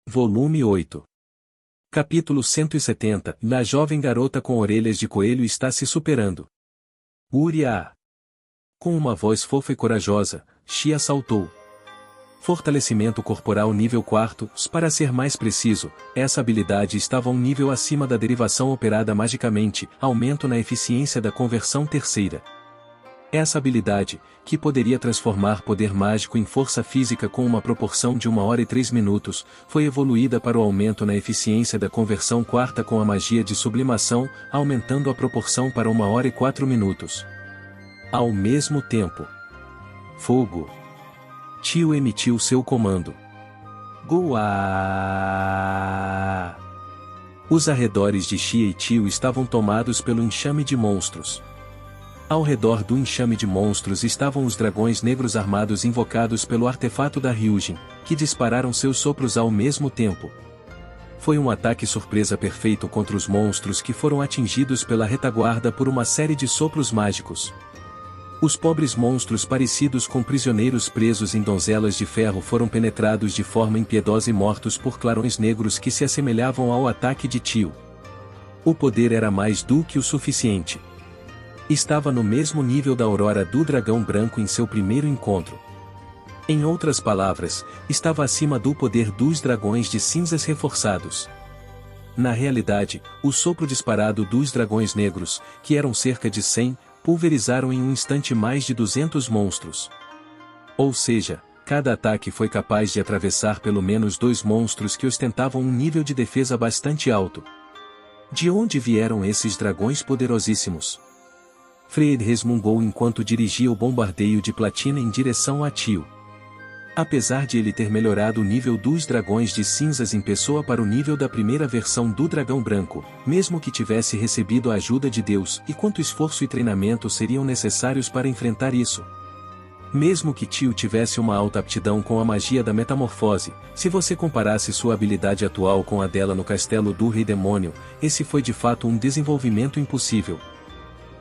Volume 8. Capítulo 170. A jovem garota com orelhas de coelho está se superando. Uriah. Com uma voz fofa e corajosa, Shia saltou. Fortalecimento corporal nível 4, para ser mais preciso, essa habilidade estava um nível acima da derivação operada magicamente, aumento na eficiência da conversão terceira. Essa habilidade, que poderia transformar poder mágico em força física com uma proporção de 1 hora e 3 minutos, foi evoluída para o aumento na eficiência da conversão quarta com a magia de sublimação, aumentando a proporção para 1 hora e 4 minutos. Ao mesmo tempo. Fogo. Tio emitiu seu comando. Goá! Os arredores de Shia e Tio estavam tomados pelo enxame de monstros. Ao redor do enxame de monstros estavam os dragões negros armados invocados pelo artefato da Ryujin, que dispararam seus sopros ao mesmo tempo. Foi um ataque surpresa perfeito contra os monstros que foram atingidos pela retaguarda por uma série de sopros mágicos. Os pobres monstros parecidos com prisioneiros presos em donzelas de ferro foram penetrados de forma impiedosa e mortos por clarões negros que se assemelhavam ao ataque de Tio. O poder era mais do que o suficiente. Estava no mesmo nível da aurora do dragão branco em seu primeiro encontro. Em outras palavras, estava acima do poder dos dragões de cinzas reforçados. Na realidade, o sopro disparado dos dragões negros, que eram cerca de 100, pulverizaram em um instante mais de 200 monstros. Ou seja, cada ataque foi capaz de atravessar pelo menos 2 monstros que ostentavam um nível de defesa bastante alto. De onde vieram esses dragões poderosíssimos? Freyd resmungou enquanto dirigia o bombardeio de platina em direção a Tio. Apesar de ele ter melhorado o nível dos dragões de cinzas em pessoa para o nível da primeira versão do dragão branco, mesmo que tivesse recebido a ajuda de Deus, e quanto esforço e treinamento seriam necessários para enfrentar isso? Mesmo que Tio tivesse uma alta aptidão com a magia da metamorfose, se você comparasse sua habilidade atual com a dela no castelo do Rei Demônio, esse foi de fato um desenvolvimento impossível.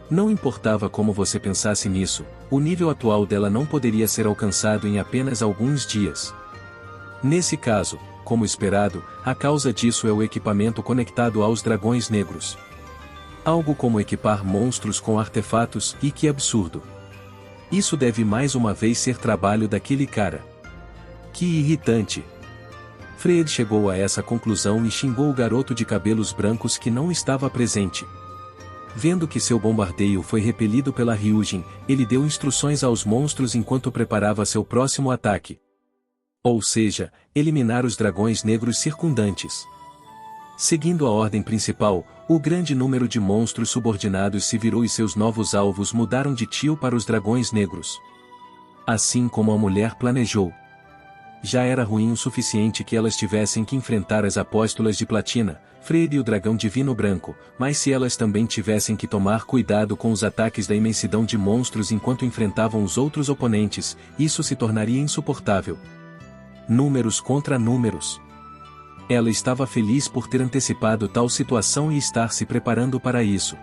Não importava como você pensasse nisso, o nível atual dela não poderia ser alcançado em apenas alguns dias. Nesse caso, como esperado, a causa disso é o equipamento conectado aos dragões negros. Algo como equipar monstros com artefatos, e que absurdo. Isso deve mais uma vez ser trabalho daquele cara. Que irritante. Freyd chegou a essa conclusão e xingou o garoto de cabelos brancos que não estava presente. Vendo que seu bombardeio foi repelido pela Ryujin, ele deu instruções aos monstros enquanto preparava seu próximo ataque. Ou seja, eliminar os dragões negros circundantes. Seguindo a ordem principal, o grande número de monstros subordinados se virou e seus novos alvos mudaram de Tio para os dragões negros. Assim como a mulher planejou. Já era ruim o suficiente que elas tivessem que enfrentar as apóstolas de platina, Freyd e o dragão divino branco, mas se elas também tivessem que tomar cuidado com os ataques da imensidão de monstros enquanto enfrentavam os outros oponentes, isso se tornaria insuportável. Números contra números. Ela estava feliz por ter antecipado tal situação e estar se preparando para isso.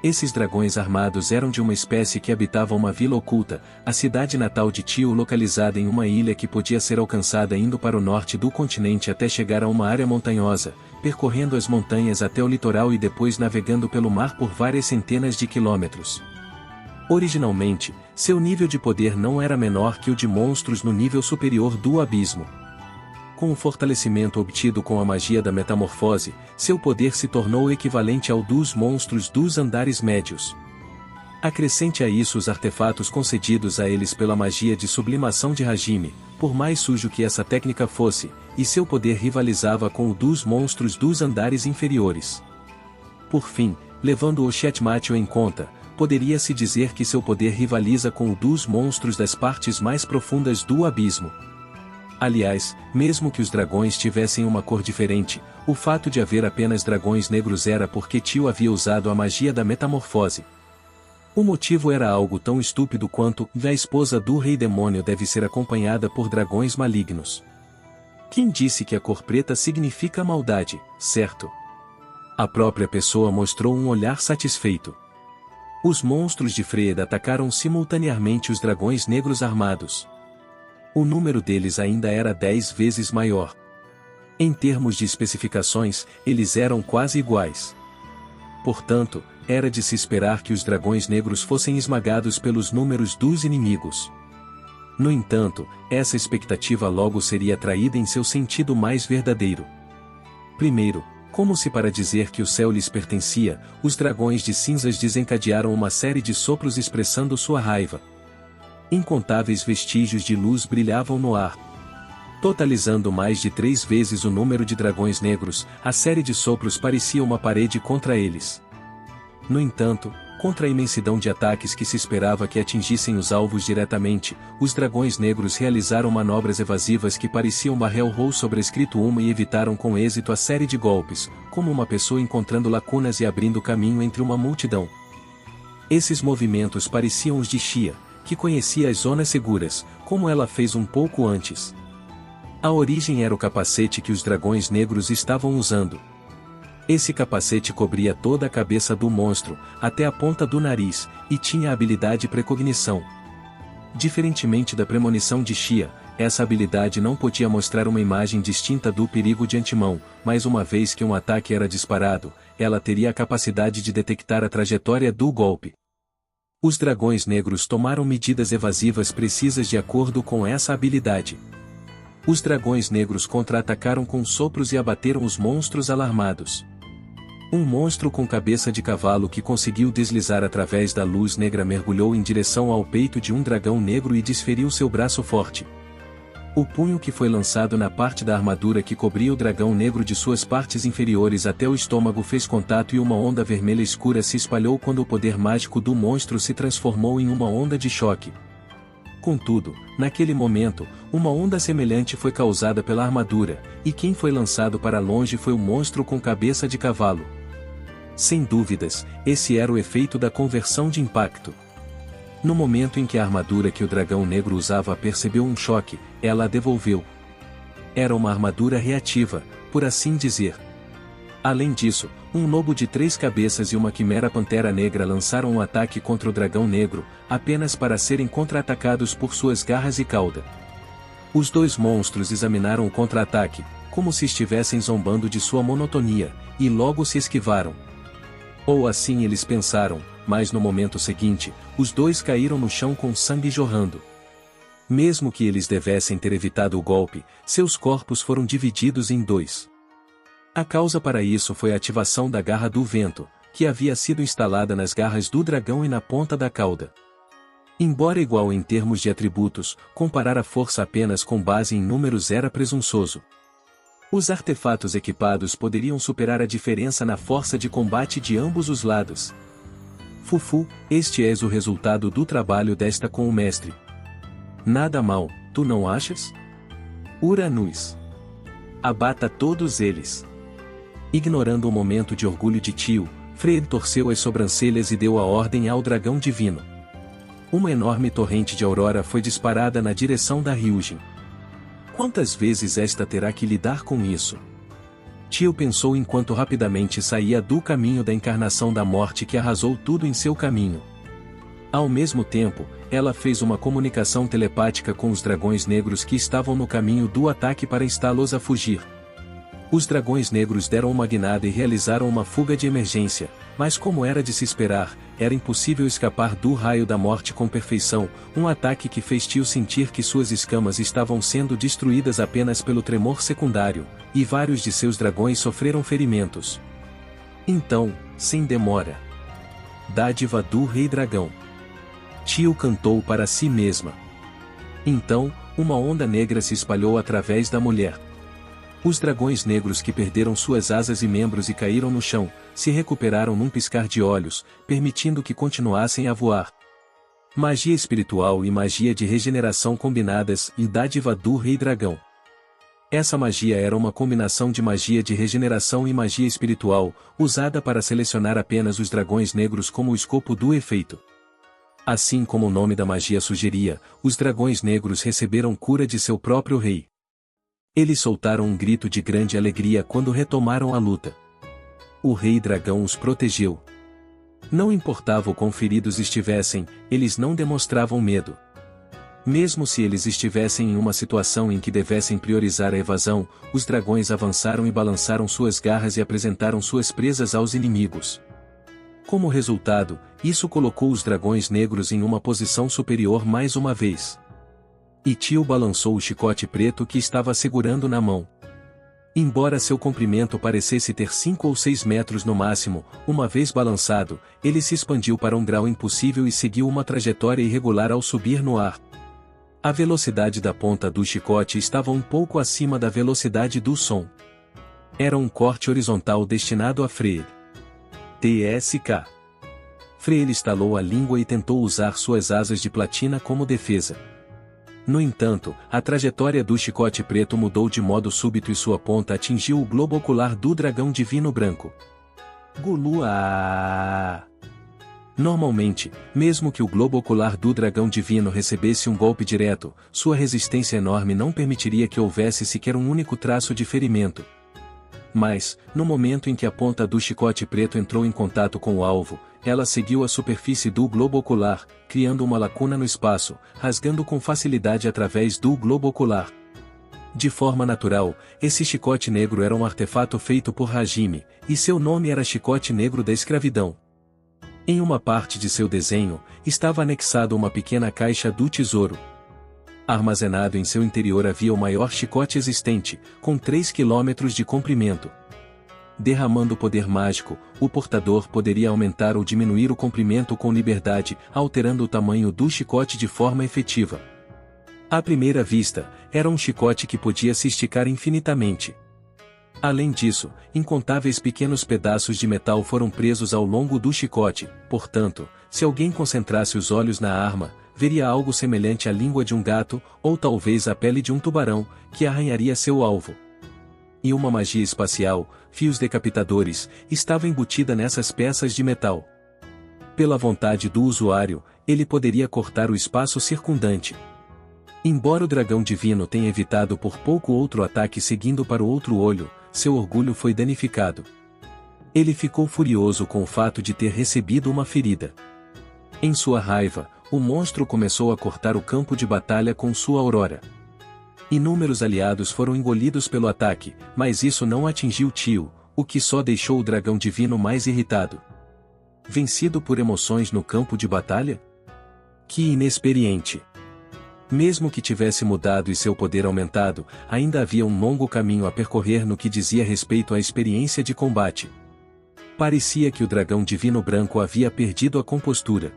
Esses dragões armados eram de uma espécie que habitava uma vila oculta, a cidade natal de Tio localizada em uma ilha que podia ser alcançada indo para o norte do continente até chegar a uma área montanhosa, percorrendo as montanhas até o litoral e depois navegando pelo mar por várias centenas de quilômetros. Originalmente, seu nível de poder não era menor que o de monstros no nível superior do abismo. Com o fortalecimento obtido com a magia da metamorfose, seu poder se tornou equivalente ao dos monstros dos andares médios. Acrescente a isso os artefatos concedidos a eles pela magia de sublimação de Hajime, por mais sujo que essa técnica fosse, e seu poder rivalizava com o dos monstros dos andares inferiores. Por fim, levando o Checkmate em conta, poderia-se dizer que seu poder rivaliza com o dos monstros das partes mais profundas do abismo. Aliás, mesmo que os dragões tivessem uma cor diferente, o fato de haver apenas dragões negros era porque Tio havia usado a magia da metamorfose. O motivo era algo tão estúpido quanto a esposa do Rei Demônio deve ser acompanhada por dragões malignos. Quem disse que a cor preta significa maldade, certo? A própria pessoa mostrou um olhar satisfeito. Os monstros de Freyd atacaram simultaneamente os dragões negros armados. O número deles ainda era 10 vezes maior. Em termos de especificações, eles eram quase iguais. Portanto, era de se esperar que os dragões negros fossem esmagados pelos números dos inimigos. No entanto, essa expectativa logo seria traída em seu sentido mais verdadeiro. Primeiro, como se para dizer que o céu lhes pertencia, os dragões de cinzas desencadearam uma série de sopros expressando sua raiva. Incontáveis vestígios de luz brilhavam no ar. Totalizando mais de 3 vezes o número de dragões negros, a série de sopros parecia uma parede contra eles. No entanto, contra a imensidão de ataques que se esperava que atingissem os alvos diretamente, os dragões negros realizaram manobras evasivas que pareciam barrel roll sobrescrito uma e evitaram com êxito a série de golpes, como uma pessoa encontrando lacunas e abrindo caminho entre uma multidão. Esses movimentos pareciam os de Xia, que conhecia as zonas seguras, como ela fez um pouco antes. A origem era o capacete que os dragões negros estavam usando. Esse capacete cobria toda a cabeça do monstro, até a ponta do nariz, e tinha a habilidade precognição. Diferentemente da premonição de Xia, essa habilidade não podia mostrar uma imagem distinta do perigo de antemão, mas uma vez que um ataque era disparado, ela teria a capacidade de detectar a trajetória do golpe. Os dragões negros tomaram medidas evasivas precisas de acordo com essa habilidade. Os dragões negros contra-atacaram com sopros e abateram os monstros alarmados. Um monstro com cabeça de cavalo que conseguiu deslizar através da luz negra mergulhou em direção ao peito de um dragão negro e desferiu seu braço forte. O punho que foi lançado na parte da armadura que cobria o dragão negro de suas partes inferiores até o estômago fez contato e uma onda vermelha escura se espalhou quando o poder mágico do monstro se transformou em uma onda de choque. Contudo, naquele momento, uma onda semelhante foi causada pela armadura, e quem foi lançado para longe foi o monstro com cabeça de cavalo. Sem dúvidas, esse era o efeito da conversão de impacto. No momento em que a armadura que o dragão negro usava percebeu um choque, ela a devolveu. Era uma armadura reativa, por assim dizer. Além disso, um lobo de 3 cabeças e uma quimera pantera negra lançaram um ataque contra o dragão negro, apenas para serem contra-atacados por suas garras e cauda. Os 2 monstros examinaram o contra-ataque, como se estivessem zombando de sua monotonia, e logo se esquivaram. Ou assim eles pensaram, mas no momento seguinte, os 2 caíram no chão com sangue jorrando. Mesmo que eles devessem ter evitado o golpe, seus corpos foram divididos em 2. A causa para isso foi a ativação da garra do vento, que havia sido instalada nas garras do dragão e na ponta da cauda. Embora igual em termos de atributos, comparar a força apenas com base em números era presunçoso. Os artefatos equipados poderiam superar a diferença na força de combate de ambos os lados. Fufu, este és o resultado do trabalho desta com o mestre. Nada mal, tu não achas? Uranus. Abata todos eles. Ignorando o momento de orgulho de tio, Fred torceu as sobrancelhas e deu a ordem ao dragão divino. Uma enorme torrente de aurora foi disparada na direção da Ryujin. Quantas vezes esta terá que lidar com isso? Tio pensou enquanto rapidamente saía do caminho da encarnação da morte que arrasou tudo em seu caminho. Ao mesmo tempo, ela fez uma comunicação telepática com os dragões negros que estavam no caminho do ataque para instá-los a fugir. Os dragões negros deram uma guinada e realizaram uma fuga de emergência, mas como era de se esperar, era impossível escapar do raio da morte com perfeição, um ataque que fez Tio sentir que suas escamas estavam sendo destruídas apenas pelo tremor secundário, e vários de seus dragões sofreram ferimentos. Então, sem demora. Dádiva do Rei Dragão. Tio cantou para si mesma. Então, uma onda negra se espalhou através da mulher. Os dragões negros que perderam suas asas e membros e caíram no chão, se recuperaram num piscar de olhos, permitindo que continuassem a voar. Magia espiritual e magia de regeneração combinadas e dádiva do Rei Dragão. Essa magia era uma combinação de magia de regeneração e magia espiritual, usada para selecionar apenas os dragões negros como o escopo do efeito. Assim como o nome da magia sugeria, os dragões negros receberam cura de seu próprio rei. Eles soltaram um grito de grande alegria quando retomaram a luta. O Rei Dragão os protegeu. Não importava o quão feridos estivessem, eles não demonstravam medo. Mesmo se eles estivessem em uma situação em que devessem priorizar a evasão, os dragões avançaram e balançaram suas garras e apresentaram suas presas aos inimigos. Como resultado, isso colocou os dragões negros em uma posição superior mais uma vez. E Tio balançou o chicote preto que estava segurando na mão. Embora seu comprimento parecesse ter 5 ou 6 metros no máximo, uma vez balançado, ele se expandiu para um grau impossível e seguiu uma trajetória irregular ao subir no ar. A velocidade da ponta do chicote estava um pouco acima da velocidade do som. Era um corte horizontal destinado a Freyr. TSK. Freyr estalou a língua e tentou usar suas asas de platina como defesa. No entanto, a trajetória do chicote preto mudou de modo súbito e sua ponta atingiu o globo ocular do dragão divino branco. Gulua! Normalmente, mesmo que o globo ocular do dragão divino recebesse um golpe direto, sua resistência enorme não permitiria que houvesse sequer um único traço de ferimento. Mas, no momento em que a ponta do chicote preto entrou em contato com o alvo, ela seguiu a superfície do globo ocular, criando uma lacuna no espaço, rasgando com facilidade através do globo ocular. De forma natural, esse chicote negro era um artefato feito por Hajime, e seu nome era Chicote Negro da Escravidão. Em uma parte de seu desenho, estava anexado uma pequena caixa do tesouro. Armazenado em seu interior havia o maior chicote existente, com 3 km de comprimento. Derramando poder mágico, o portador poderia aumentar ou diminuir o comprimento com liberdade, alterando o tamanho do chicote de forma efetiva. À primeira vista, era um chicote que podia se esticar infinitamente. Além disso, incontáveis pequenos pedaços de metal foram presos ao longo do chicote, portanto, se alguém concentrasse os olhos na arma, veria algo semelhante à língua de um gato, ou talvez a pele de um tubarão, que arranharia seu alvo. E uma magia espacial, fios decapitadores, estava embutida nessas peças de metal. Pela vontade do usuário, ele poderia cortar o espaço circundante. Embora o dragão divino tenha evitado por pouco outro ataque seguindo para o outro olho, seu orgulho foi danificado. Ele ficou furioso com o fato de ter recebido uma ferida. Em sua raiva, o monstro começou a cortar o campo de batalha com sua aurora. Inúmeros aliados foram engolidos pelo ataque, mas isso não atingiu Tio, o que só deixou o dragão divino mais irritado. Vencido por emoções no campo de batalha? Que inexperiente! Mesmo que tivesse mudado e seu poder aumentado, ainda havia um longo caminho a percorrer no que dizia respeito à experiência de combate. Parecia que o dragão divino branco havia perdido a compostura.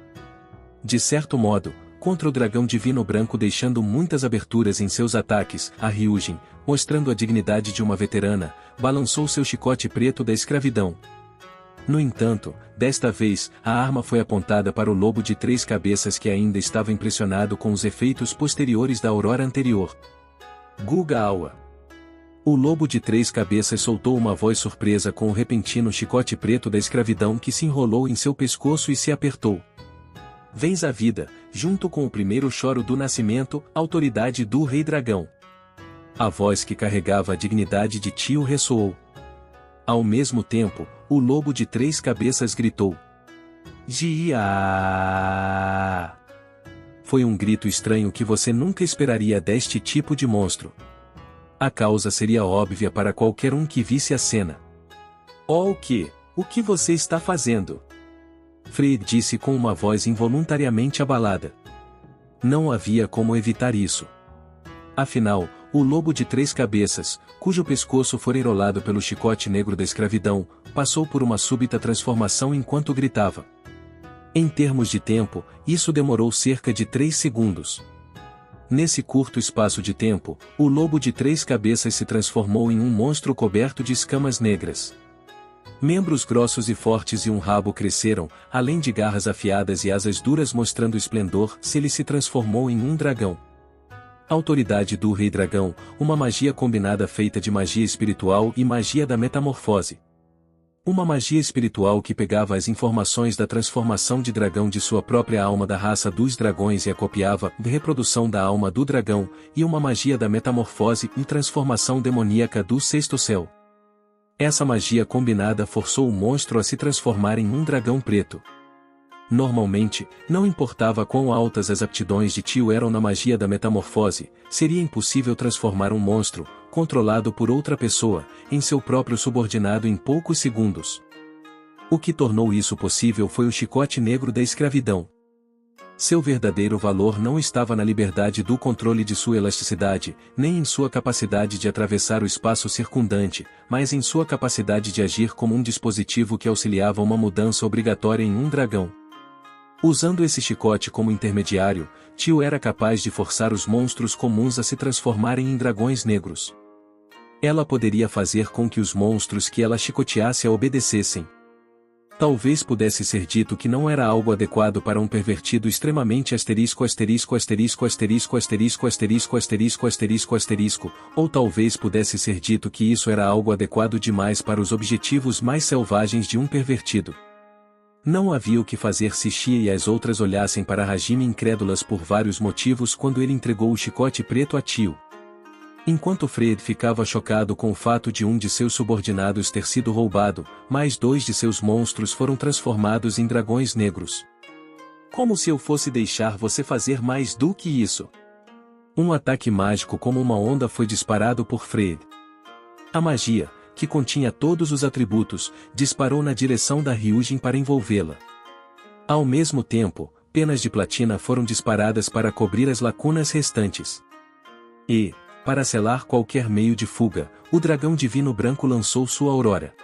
De certo modo, contra o dragão divino branco deixando muitas aberturas em seus ataques, a Ryujin, mostrando a dignidade de uma veterana, balançou seu chicote preto da escravidão. No entanto, desta vez, a arma foi apontada para o lobo de 3 cabeças que ainda estava impressionado com os efeitos posteriores da aurora anterior. Gugawa. O lobo de 3 cabeças soltou uma voz surpresa com o repentino chicote preto da escravidão que se enrolou em seu pescoço e se apertou. Vens à vida, junto com o primeiro choro do nascimento, autoridade do Rei Dragão. A voz que carregava a dignidade de Tio ressoou. Ao mesmo tempo, o lobo de 3 cabeças gritou. Gia! Foi um grito estranho que você nunca esperaria deste tipo de monstro. A causa seria óbvia para qualquer um que visse a cena. Oh, o que? O que você está fazendo? Freyr disse com uma voz involuntariamente abalada. Não havia como evitar isso. Afinal, o lobo de 3 cabeças, cujo pescoço fora enrolado pelo chicote negro da escravidão, passou por uma súbita transformação enquanto gritava. Em termos de tempo, isso demorou cerca de 3 segundos. Nesse curto espaço de tempo, o lobo de 3 cabeças se transformou em um monstro coberto de escamas negras. Membros grossos e fortes e um rabo cresceram, além de garras afiadas e asas duras mostrando esplendor, ele se transformou em um dragão. Autoridade do Rei Dragão, uma magia combinada feita de magia espiritual e magia da metamorfose. Uma magia espiritual que pegava as informações da transformação de dragão de sua própria alma da raça dos dragões e a copiava, reprodução da alma do dragão, e uma magia da metamorfose e transformação demoníaca do sexto céu. Essa magia combinada forçou o monstro a se transformar em um dragão preto. Normalmente, não importava quão altas as aptidões de Tio eram na magia da metamorfose, seria impossível transformar um monstro, controlado por outra pessoa, em seu próprio subordinado em poucos segundos. O que tornou isso possível foi o chicote negro da escravidão. Seu verdadeiro valor não estava na liberdade do controle de sua elasticidade, nem em sua capacidade de atravessar o espaço circundante, mas em sua capacidade de agir como um dispositivo que auxiliava uma mudança obrigatória em um dragão. Usando esse chicote como intermediário, Tio era capaz de forçar os monstros comuns a se transformarem em dragões negros. Ela poderia fazer com que os monstros que ela chicoteasse a obedecessem. Talvez pudesse ser dito que não era algo adequado para um pervertido extremamente ou talvez pudesse ser dito que isso era algo adequado demais para os objetivos mais selvagens de um pervertido. Não havia o que fazer se Shia e as outras olhassem para Hajime incrédulas por vários motivos quando ele entregou o chicote preto a Tio. Enquanto Fred ficava chocado com o fato de um de seus subordinados ter sido roubado, mais 2 de seus monstros foram transformados em dragões negros. Como se eu fosse deixar você fazer mais do que isso? Um ataque mágico como uma onda foi disparado por Fred. A magia, que continha todos os atributos, disparou na direção da Ryujin para envolvê-la. Ao mesmo tempo, penas de platina foram disparadas para cobrir as lacunas restantes. E, para selar qualquer meio de fuga, o dragão divino branco lançou sua aurora.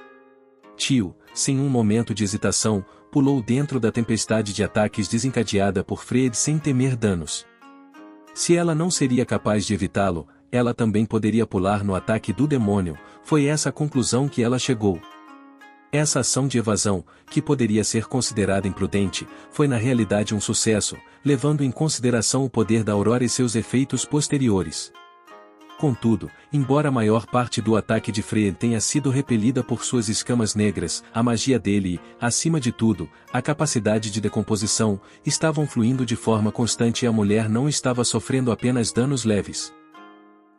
Tio, sem um momento de hesitação, pulou dentro da tempestade de ataques desencadeada por Fred sem temer danos. Se ela não seria capaz de evitá-lo, ela também poderia pular no ataque do demônio, foi essa a conclusão que ela chegou. Essa ação de evasão, que poderia ser considerada imprudente, foi na realidade um sucesso, levando em consideração o poder da aurora e seus efeitos posteriores. Contudo, embora a maior parte do ataque de Fred tenha sido repelida por suas escamas negras, a magia dele e, acima de tudo, a capacidade de decomposição, estavam fluindo de forma constante e a mulher não estava sofrendo apenas danos leves.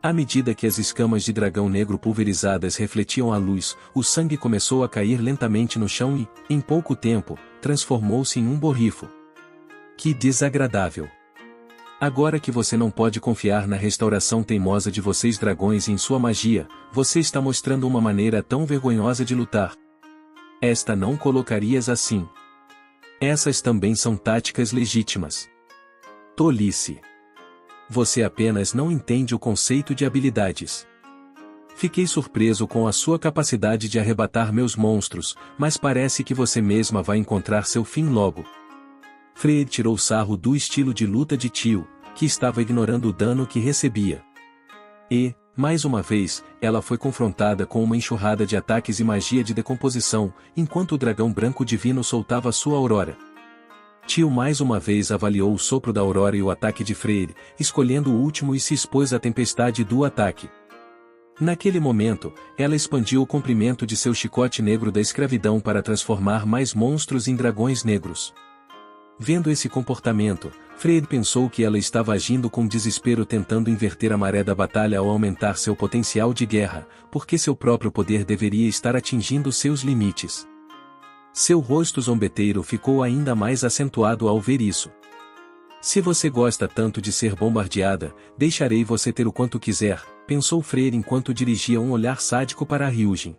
À medida que as escamas de dragão negro pulverizadas refletiam a luz, o sangue começou a cair lentamente no chão e, em pouco tempo, transformou-se em um borrifo. Que desagradável! Agora que você não pode confiar na restauração teimosa de vocês dragões e em sua magia, você está mostrando uma maneira tão vergonhosa de lutar. Esta não colocarias assim. Essas também são táticas legítimas. Tolice. Você apenas não entende o conceito de habilidades. Fiquei surpreso com a sua capacidade de arrebatar meus monstros, mas parece que você mesma vai encontrar seu fim logo. Fred tirou sarro do estilo de luta de Tio, que estava ignorando o dano que recebia. E, mais uma vez, ela foi confrontada com uma enxurrada de ataques e magia de decomposição, enquanto o dragão branco divino soltava sua aurora. Tio mais uma vez avaliou o sopro da aurora e o ataque de Fred, escolhendo o último e se expôs à tempestade do ataque. Naquele momento, ela expandiu o comprimento de seu chicote negro da escravidão para transformar mais monstros em dragões negros. Vendo esse comportamento, Fred pensou que ela estava agindo com desespero tentando inverter a maré da batalha ao aumentar seu potencial de guerra, porque seu próprio poder deveria estar atingindo seus limites. Seu rosto zombeteiro ficou ainda mais acentuado ao ver isso. Se você gosta tanto de ser bombardeada, deixarei você ter o quanto quiser, pensou Fred enquanto dirigia um olhar sádico para Ryujin.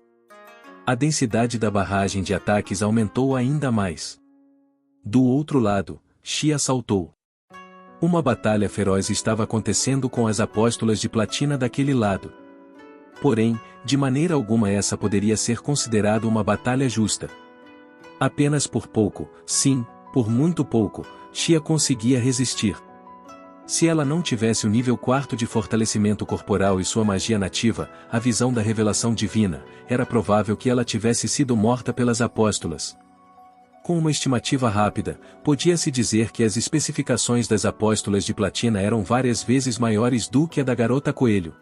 A densidade da barragem de ataques aumentou ainda mais. Do outro lado, Shia saltou. Uma batalha feroz estava acontecendo com as apóstolas de platina daquele lado. Porém, de maneira alguma essa poderia ser considerada uma batalha justa. Apenas por pouco, sim, por muito pouco, Shia conseguia resistir. Se ela não tivesse o nível 4 de fortalecimento corporal e sua magia nativa, a visão da revelação divina, era provável que ela tivesse sido morta pelas apóstolas. Com uma estimativa rápida, podia-se dizer que as especificações das apóstolas de platina eram várias vezes maiores do que a da garota coelho.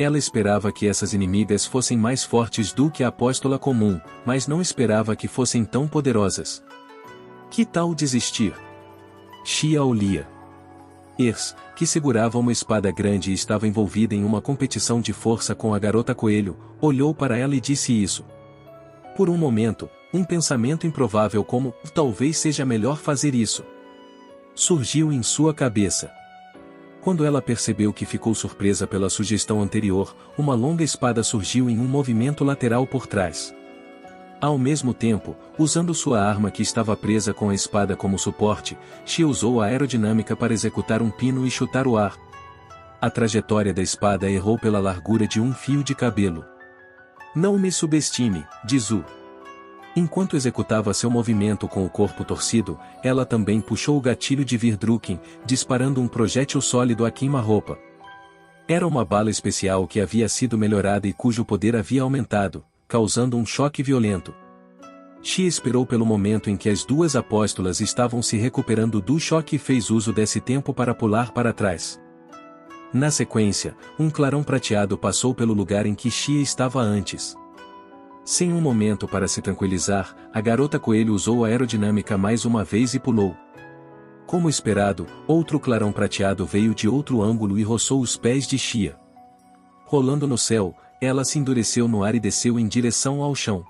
Ela esperava que essas inimigas fossem mais fortes do que a apóstola comum, mas não esperava que fossem tão poderosas. Que tal desistir? Shia Olia. Ers, que segurava uma espada grande e estava envolvida em uma competição de força com a garota coelho, olhou para ela e disse isso. Por um momento, um pensamento improvável como, talvez seja melhor fazer isso, surgiu em sua cabeça. Quando ela percebeu que ficou surpresa pela sugestão anterior, uma longa espada surgiu em um movimento lateral por trás. Ao mesmo tempo, usando sua arma que estava presa com a espada como suporte, Xia usou a aerodinâmica para executar um pino e chutar o ar. A trajetória da espada errou pela largura de um fio de cabelo. Não me subestime, diz Zhu. Enquanto executava seu movimento com o corpo torcido, ela também puxou o gatilho de Virdrukken, disparando um projétil sólido a queima-roupa. Era uma bala especial que havia sido melhorada e cujo poder havia aumentado, causando um choque violento. Xia esperou pelo momento em que as duas apóstolas estavam se recuperando do choque e fez uso desse tempo para pular para trás. Na sequência, um clarão prateado passou pelo lugar em que Xia estava antes. Sem um momento para se tranquilizar, a garota coelho usou a aerodinâmica mais uma vez e pulou. Como esperado, outro clarão prateado veio de outro ângulo e roçou os pés de Xia. Rolando no céu, ela se endureceu no ar e desceu em direção ao chão.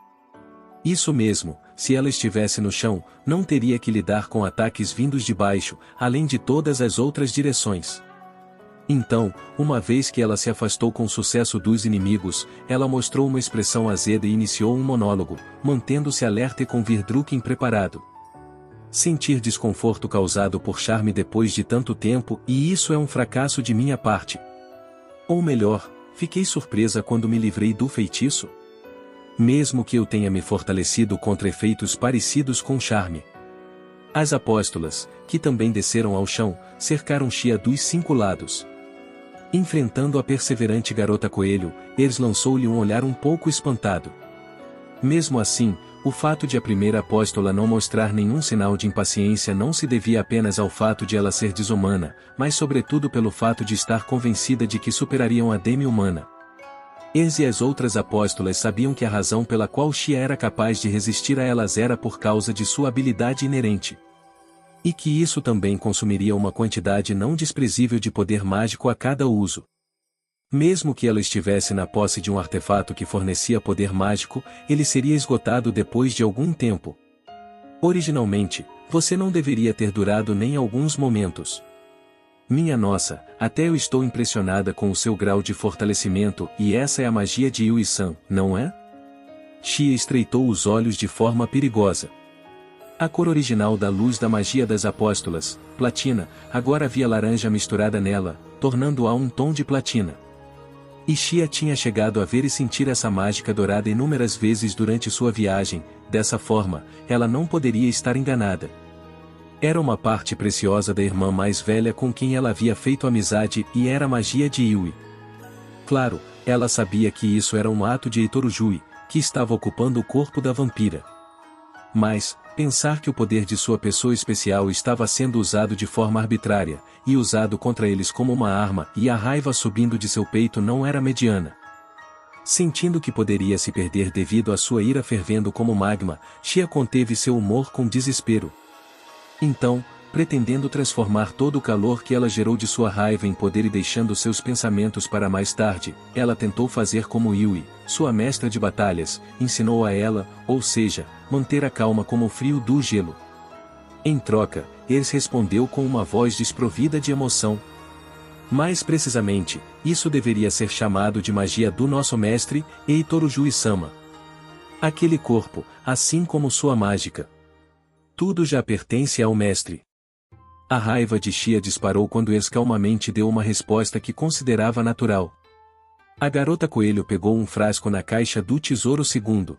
Isso mesmo, se ela estivesse no chão, não teria que lidar com ataques vindos de baixo, além de todas as outras direções. Então, uma vez que ela se afastou com sucesso dos inimigos, ela mostrou uma expressão azeda e iniciou um monólogo, mantendo-se alerta e com Virdrukken preparado. Sentir desconforto causado por charme depois de tanto tempo, e isso é um fracasso de minha parte. Ou melhor, fiquei surpresa quando me livrei do feitiço. Mesmo que eu tenha me fortalecido contra efeitos parecidos com charme. As apóstolas, que também desceram ao chão, cercaram Xia dos 5 lados. Enfrentando a perseverante garota coelho, Ers lançou-lhe um olhar um pouco espantado. Mesmo assim, o fato de a primeira apóstola não mostrar nenhum sinal de impaciência não se devia apenas ao fato de ela ser desumana, mas sobretudo pelo fato de estar convencida de que superariam a demi-humana. Ers e as outras apóstolas sabiam que a razão pela qual Xia era capaz de resistir a elas era por causa de sua habilidade inerente. E que isso também consumiria uma quantidade não desprezível de poder mágico a cada uso. Mesmo que ela estivesse na posse de um artefato que fornecia poder mágico, ele seria esgotado depois de algum tempo. Originalmente, você não deveria ter durado nem alguns momentos. Minha nossa, até eu estou impressionada com o seu grau de fortalecimento, e essa é a magia de Yui-san, não é? Xia estreitou os olhos de forma perigosa. A cor original da luz da magia das apóstolas, platina, agora havia laranja misturada nela, tornando-a um tom de platina. E Xia tinha chegado a ver e sentir essa mágica dourada inúmeras vezes durante sua viagem, dessa forma, ela não poderia estar enganada. Era uma parte preciosa da irmã mais velha com quem ela havia feito amizade e era a magia de Yui. Claro, ela sabia que isso era um ato de Eitorujui, que estava ocupando o corpo da vampira. Mas, pensar que o poder de sua pessoa especial estava sendo usado de forma arbitrária, e usado contra eles como uma arma, e a raiva subindo de seu peito não era mediana. Sentindo que poderia se perder devido à sua ira fervendo como magma, Xia conteve seu humor com desespero. Então, pretendendo transformar todo o calor que ela gerou de sua raiva em poder e deixando seus pensamentos para mais tarde, ela tentou fazer como Yui, sua mestra de batalhas, ensinou a ela, ou seja, manter a calma como o frio do gelo. Em troca, Ers respondeu com uma voz desprovida de emoção. Mais precisamente, isso deveria ser chamado de magia do nosso mestre, Eitorujui-sama. Aquele corpo, assim como sua mágica. Tudo já pertence ao mestre. A raiva de Xia disparou quando Ers calmamente deu uma resposta que considerava natural. A garota coelho pegou um frasco na caixa do tesouro segundo.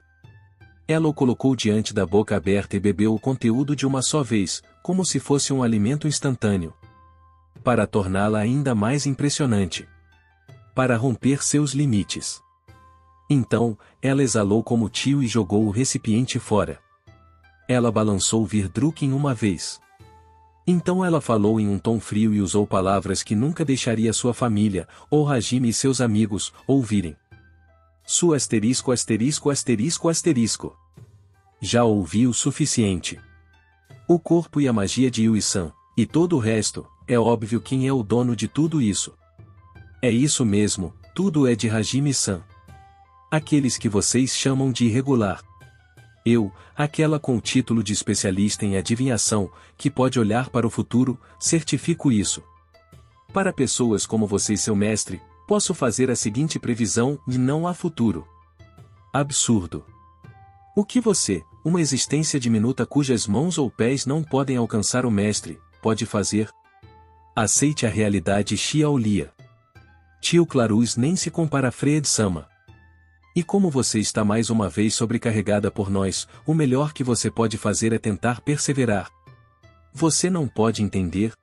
Ela o colocou diante da boca aberta e bebeu o conteúdo de uma só vez, como se fosse um alimento instantâneo. Para torná-la ainda mais impressionante. Para romper seus limites. Então, ela exalou como tio e jogou o recipiente fora. Ela balançou Virdrukken uma vez. Então ela falou em um tom frio e usou palavras que nunca deixaria sua família, ou Hajime e seus amigos, ouvirem. Su asterisco asterisco asterisco asterisco. Já ouvi o suficiente. O corpo e a magia de Yui-san, e todo o resto, é óbvio quem é o dono de tudo isso. É isso mesmo, tudo é de Hajime-san. Aqueles que vocês chamam de irregular. Eu, aquela com o título de especialista em adivinhação, que pode olhar para o futuro, certifico isso. Para pessoas como você e seu mestre, posso fazer a seguinte previsão e não há futuro. Absurdo. O que você, uma existência diminuta cujas mãos ou pés não podem alcançar o mestre, pode fazer? Aceite a realidade Xia Olia. Tio Clarus nem se compara a Freya de Sama. E como você está mais uma vez sobrecarregada por nós, o melhor que você pode fazer é tentar perseverar. Você não pode entender?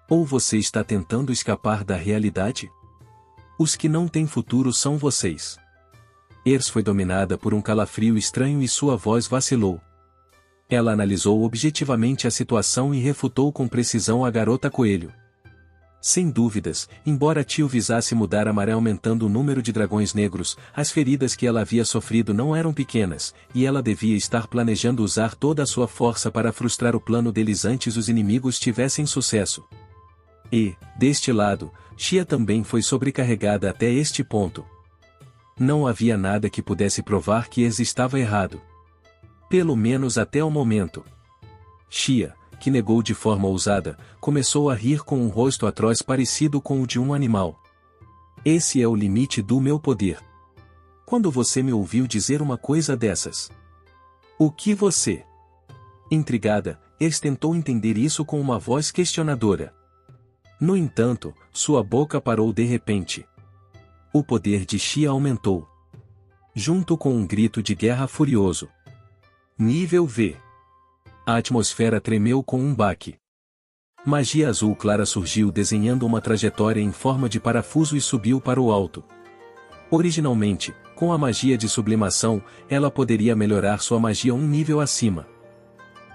Ou você está tentando escapar da realidade? Os que não têm futuro são vocês. Ers foi dominada por um calafrio estranho e sua voz vacilou. Ela analisou objetivamente a situação e refutou com precisão a garota coelho. Sem dúvidas, embora Tio visasse mudar a maré aumentando o número de dragões negros, as feridas que ela havia sofrido não eram pequenas, e ela devia estar planejando usar toda a sua força para frustrar o plano deles antes os inimigos tivessem sucesso. E, deste lado, Xia também foi sobrecarregada até este ponto. Não havia nada que pudesse provar que Ers estava errado. Pelo menos até o momento. Xia, que negou de forma ousada, começou a rir com um rosto atroz parecido com o de um animal. Esse é o limite do meu poder. Quando você me ouviu dizer uma coisa dessas? O que você? Intrigada, Ers tentou entender isso com uma voz questionadora. No entanto, sua boca parou de repente. O poder de Xia aumentou. Junto com um grito de guerra furioso. Nível V. A atmosfera tremeu com um baque. Magia azul clara surgiu desenhando uma trajetória em forma de parafuso e subiu para o alto. Originalmente, com a magia de sublimação, ela poderia melhorar sua magia um nível acima.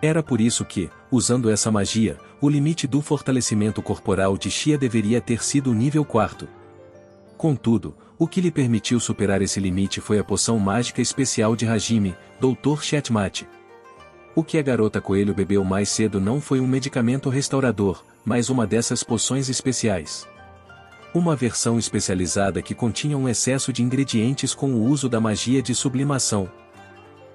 Era por isso que, usando essa magia, o limite do fortalecimento corporal de Xia deveria ter sido o nível 4. Contudo, o que lhe permitiu superar esse limite foi a poção mágica especial de Hajime, Dr. Checkmate. O que a garota coelho bebeu mais cedo não foi um medicamento restaurador, mas uma dessas poções especiais. Uma versão especializada que continha um excesso de ingredientes com o uso da magia de sublimação.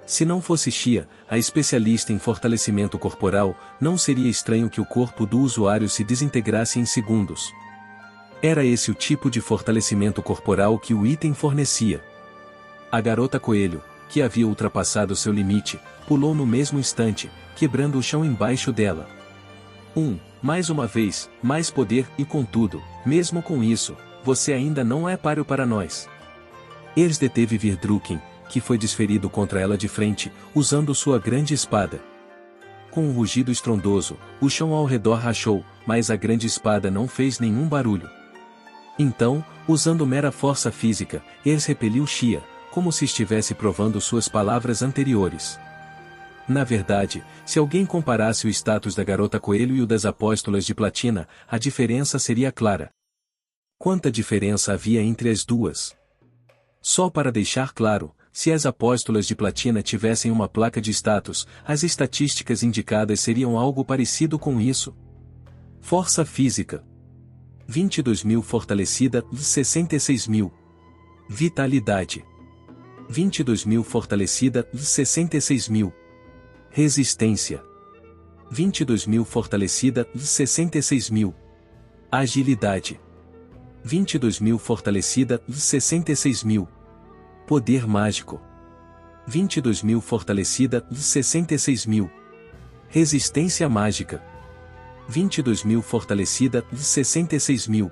Se não fosse Xia, a especialista em fortalecimento corporal, não seria estranho que o corpo do usuário se desintegrasse em segundos. Era esse o tipo de fortalecimento corporal que o item fornecia. A garota coelho, que havia ultrapassado seu limite, pulou no mesmo instante, quebrando o chão embaixo dela. Mais uma vez, mais poder e contudo, mesmo com isso, você ainda não é páreo para nós. Ers deteve Virdruken, que foi desferido contra ela de frente, usando sua grande espada. Com um rugido estrondoso, o chão ao redor rachou, mas a grande espada não fez nenhum barulho. Então, usando mera força física, Ers repeliu Xia, como se estivesse provando suas palavras anteriores. Na verdade, se alguém comparasse o status da garota coelho e o das apóstolas de platina, a diferença seria clara. Quanta diferença havia entre as duas? Só para deixar claro, se as apóstolas de platina tivessem uma placa de status, as estatísticas indicadas seriam algo parecido com isso. Força física. 22.000 fortalecida, 66.000. Vitalidade. 22.000 fortalecida, 66.000. Resistência. 22.000 fortalecida, 66.000. Agilidade. 22.000 fortalecida, 66.000. Poder mágico. 22.000 fortalecida, 66.000. Resistência mágica. 22.000 fortalecida, 66.000.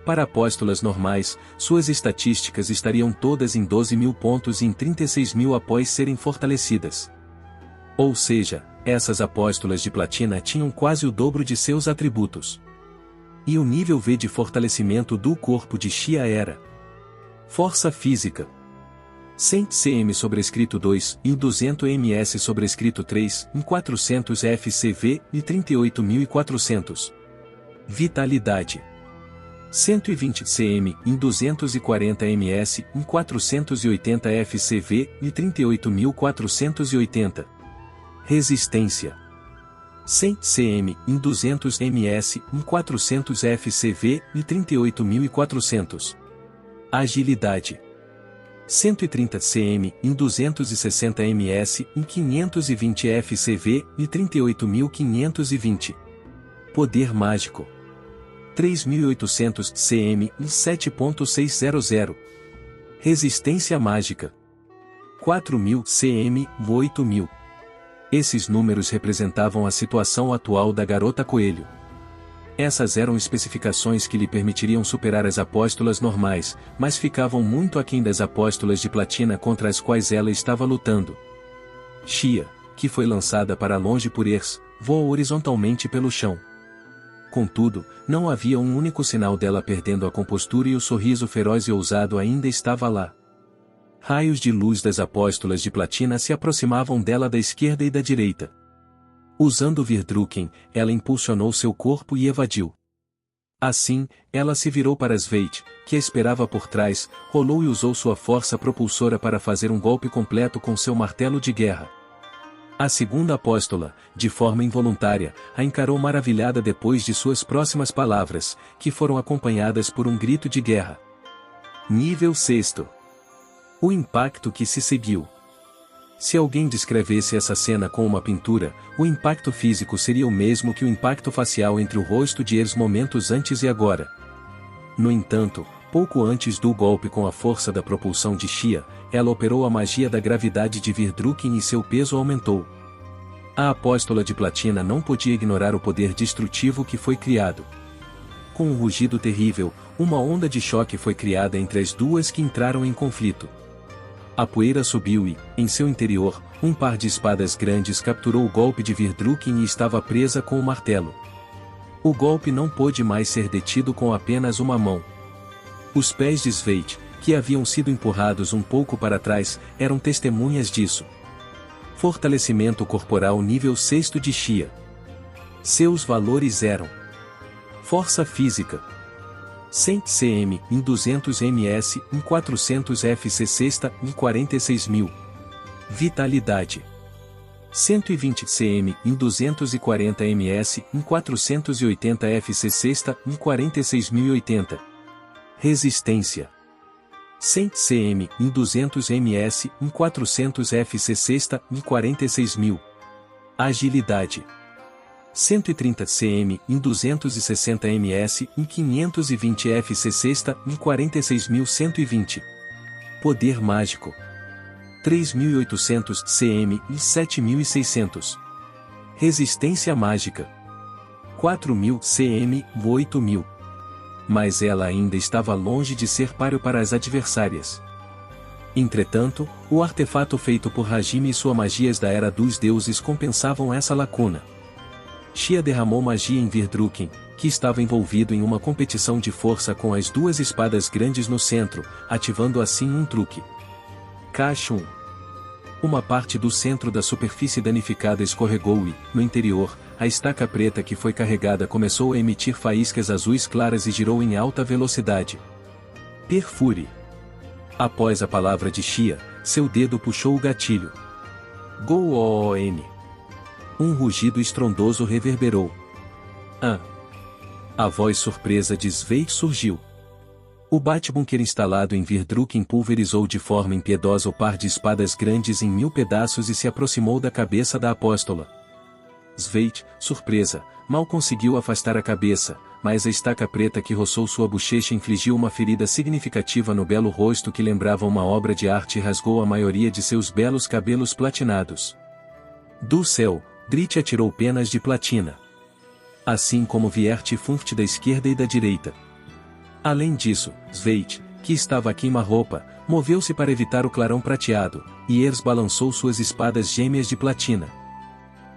Para apóstolas normais, suas estatísticas estariam todas em 12.000 pontos e em 36.000 após serem fortalecidas. Ou seja, essas apóstolas de platina tinham quase o dobro de seus atributos. E o nível V de fortalecimento do corpo de Xia era força física 100 cm sobrescrito 2 e 200 ms sobrescrito 3 em 400 FCV e 38.400. Vitalidade 120 cm em 240 ms em 480 FCV e 38.480. Resistência 100 cm em 200 ms em 400 FCV e 38.400. Agilidade 130 cm em 260 ms em 520 FCV e 38.520. Poder mágico. 3.800 cm em 7.600. Resistência mágica. 4.000 cm, 8.000. Esses números representavam a situação atual da Garota Coelho. Essas eram especificações que lhe permitiriam superar as apóstolas normais, mas ficavam muito aquém das apóstolas de platina contra as quais ela estava lutando. Xia, que foi lançada para longe por Ers, voou horizontalmente pelo chão. Contudo, não havia um único sinal dela perdendo a compostura e o sorriso feroz e ousado ainda estava lá. Raios de luz das apóstolas de platina se aproximavam dela da esquerda e da direita. Usando Virdruken, ela impulsionou seu corpo e evadiu. Assim, ela se virou para Sveit, que a esperava por trás, rolou e usou sua força propulsora para fazer um golpe completo com seu martelo de guerra. A segunda apóstola, de forma involuntária, a encarou maravilhada depois de suas próximas palavras, que foram acompanhadas por um grito de guerra. Nível 6. O impacto que se seguiu. Se alguém descrevesse essa cena com uma pintura, o impacto físico seria o mesmo que o impacto facial entre o rosto de Ers momentos antes e agora. No entanto, pouco antes do golpe com a força da propulsão de Xia, ela operou a magia da gravidade de Virdruken e seu peso aumentou. A apóstola de platina não podia ignorar o poder destrutivo que foi criado. Com um rugido terrível, uma onda de choque foi criada entre as duas que entraram em conflito. A poeira subiu e, em seu interior, um par de espadas grandes capturou o golpe de Virdruken e estava presa com o martelo. O golpe não pôde mais ser detido com apenas uma mão. Os pés de Sveit, que haviam sido empurrados um pouco para trás, eram testemunhas disso. Fortalecimento corporal nível 6 de Xia. Seus valores eram: força física 100 cm em 200 ms em 400 FC sexta em 46.000. Vitalidade 120 cm em 240 ms em 480 FC sexta em 46.080. Resistência 100 cm em 200 ms em 400 FC sexta em 46.000. Agilidade 130 cm em 260 ms em 520 FC sexta em 46.120. Poder mágico 3.800 cm em 7.600. Resistência mágica 4.000 cm, 8.000. Mas ela ainda estava longe de ser páreo para as adversárias. Entretanto, o artefato feito por Hajime e suas magias da Era dos Deuses compensavam essa lacuna. Xia derramou magia em Virdruken, que estava envolvido em uma competição de força com as duas espadas grandes no centro, ativando assim um truque. Kashun. Uma parte do centro da superfície danificada escorregou e, no interior, a estaca preta que foi carregada começou a emitir faíscas azuis claras e girou em alta velocidade. Perfure. Após a palavra de Xia, seu dedo puxou o gatilho. Go-on. Um rugido estrondoso reverberou. A voz surpresa de Sveit surgiu. O Batbunker instalado em Virdruken pulverizou de forma impiedosa o par de espadas grandes em 1000 pedaços e se aproximou da cabeça da apóstola. Sveit, surpresa, mal conseguiu afastar a cabeça, mas a estaca preta que roçou sua bochecha infligiu uma ferida significativa no belo rosto que lembrava uma obra de arte e rasgou a maioria de seus belos cabelos platinados. Do céu, Drit atirou penas de platina. Assim como Viert e Funft da esquerda e da direita. Além disso, Sveit, que estava a queima-roupa, moveu-se para evitar o clarão prateado, e Ers balançou suas espadas gêmeas de platina.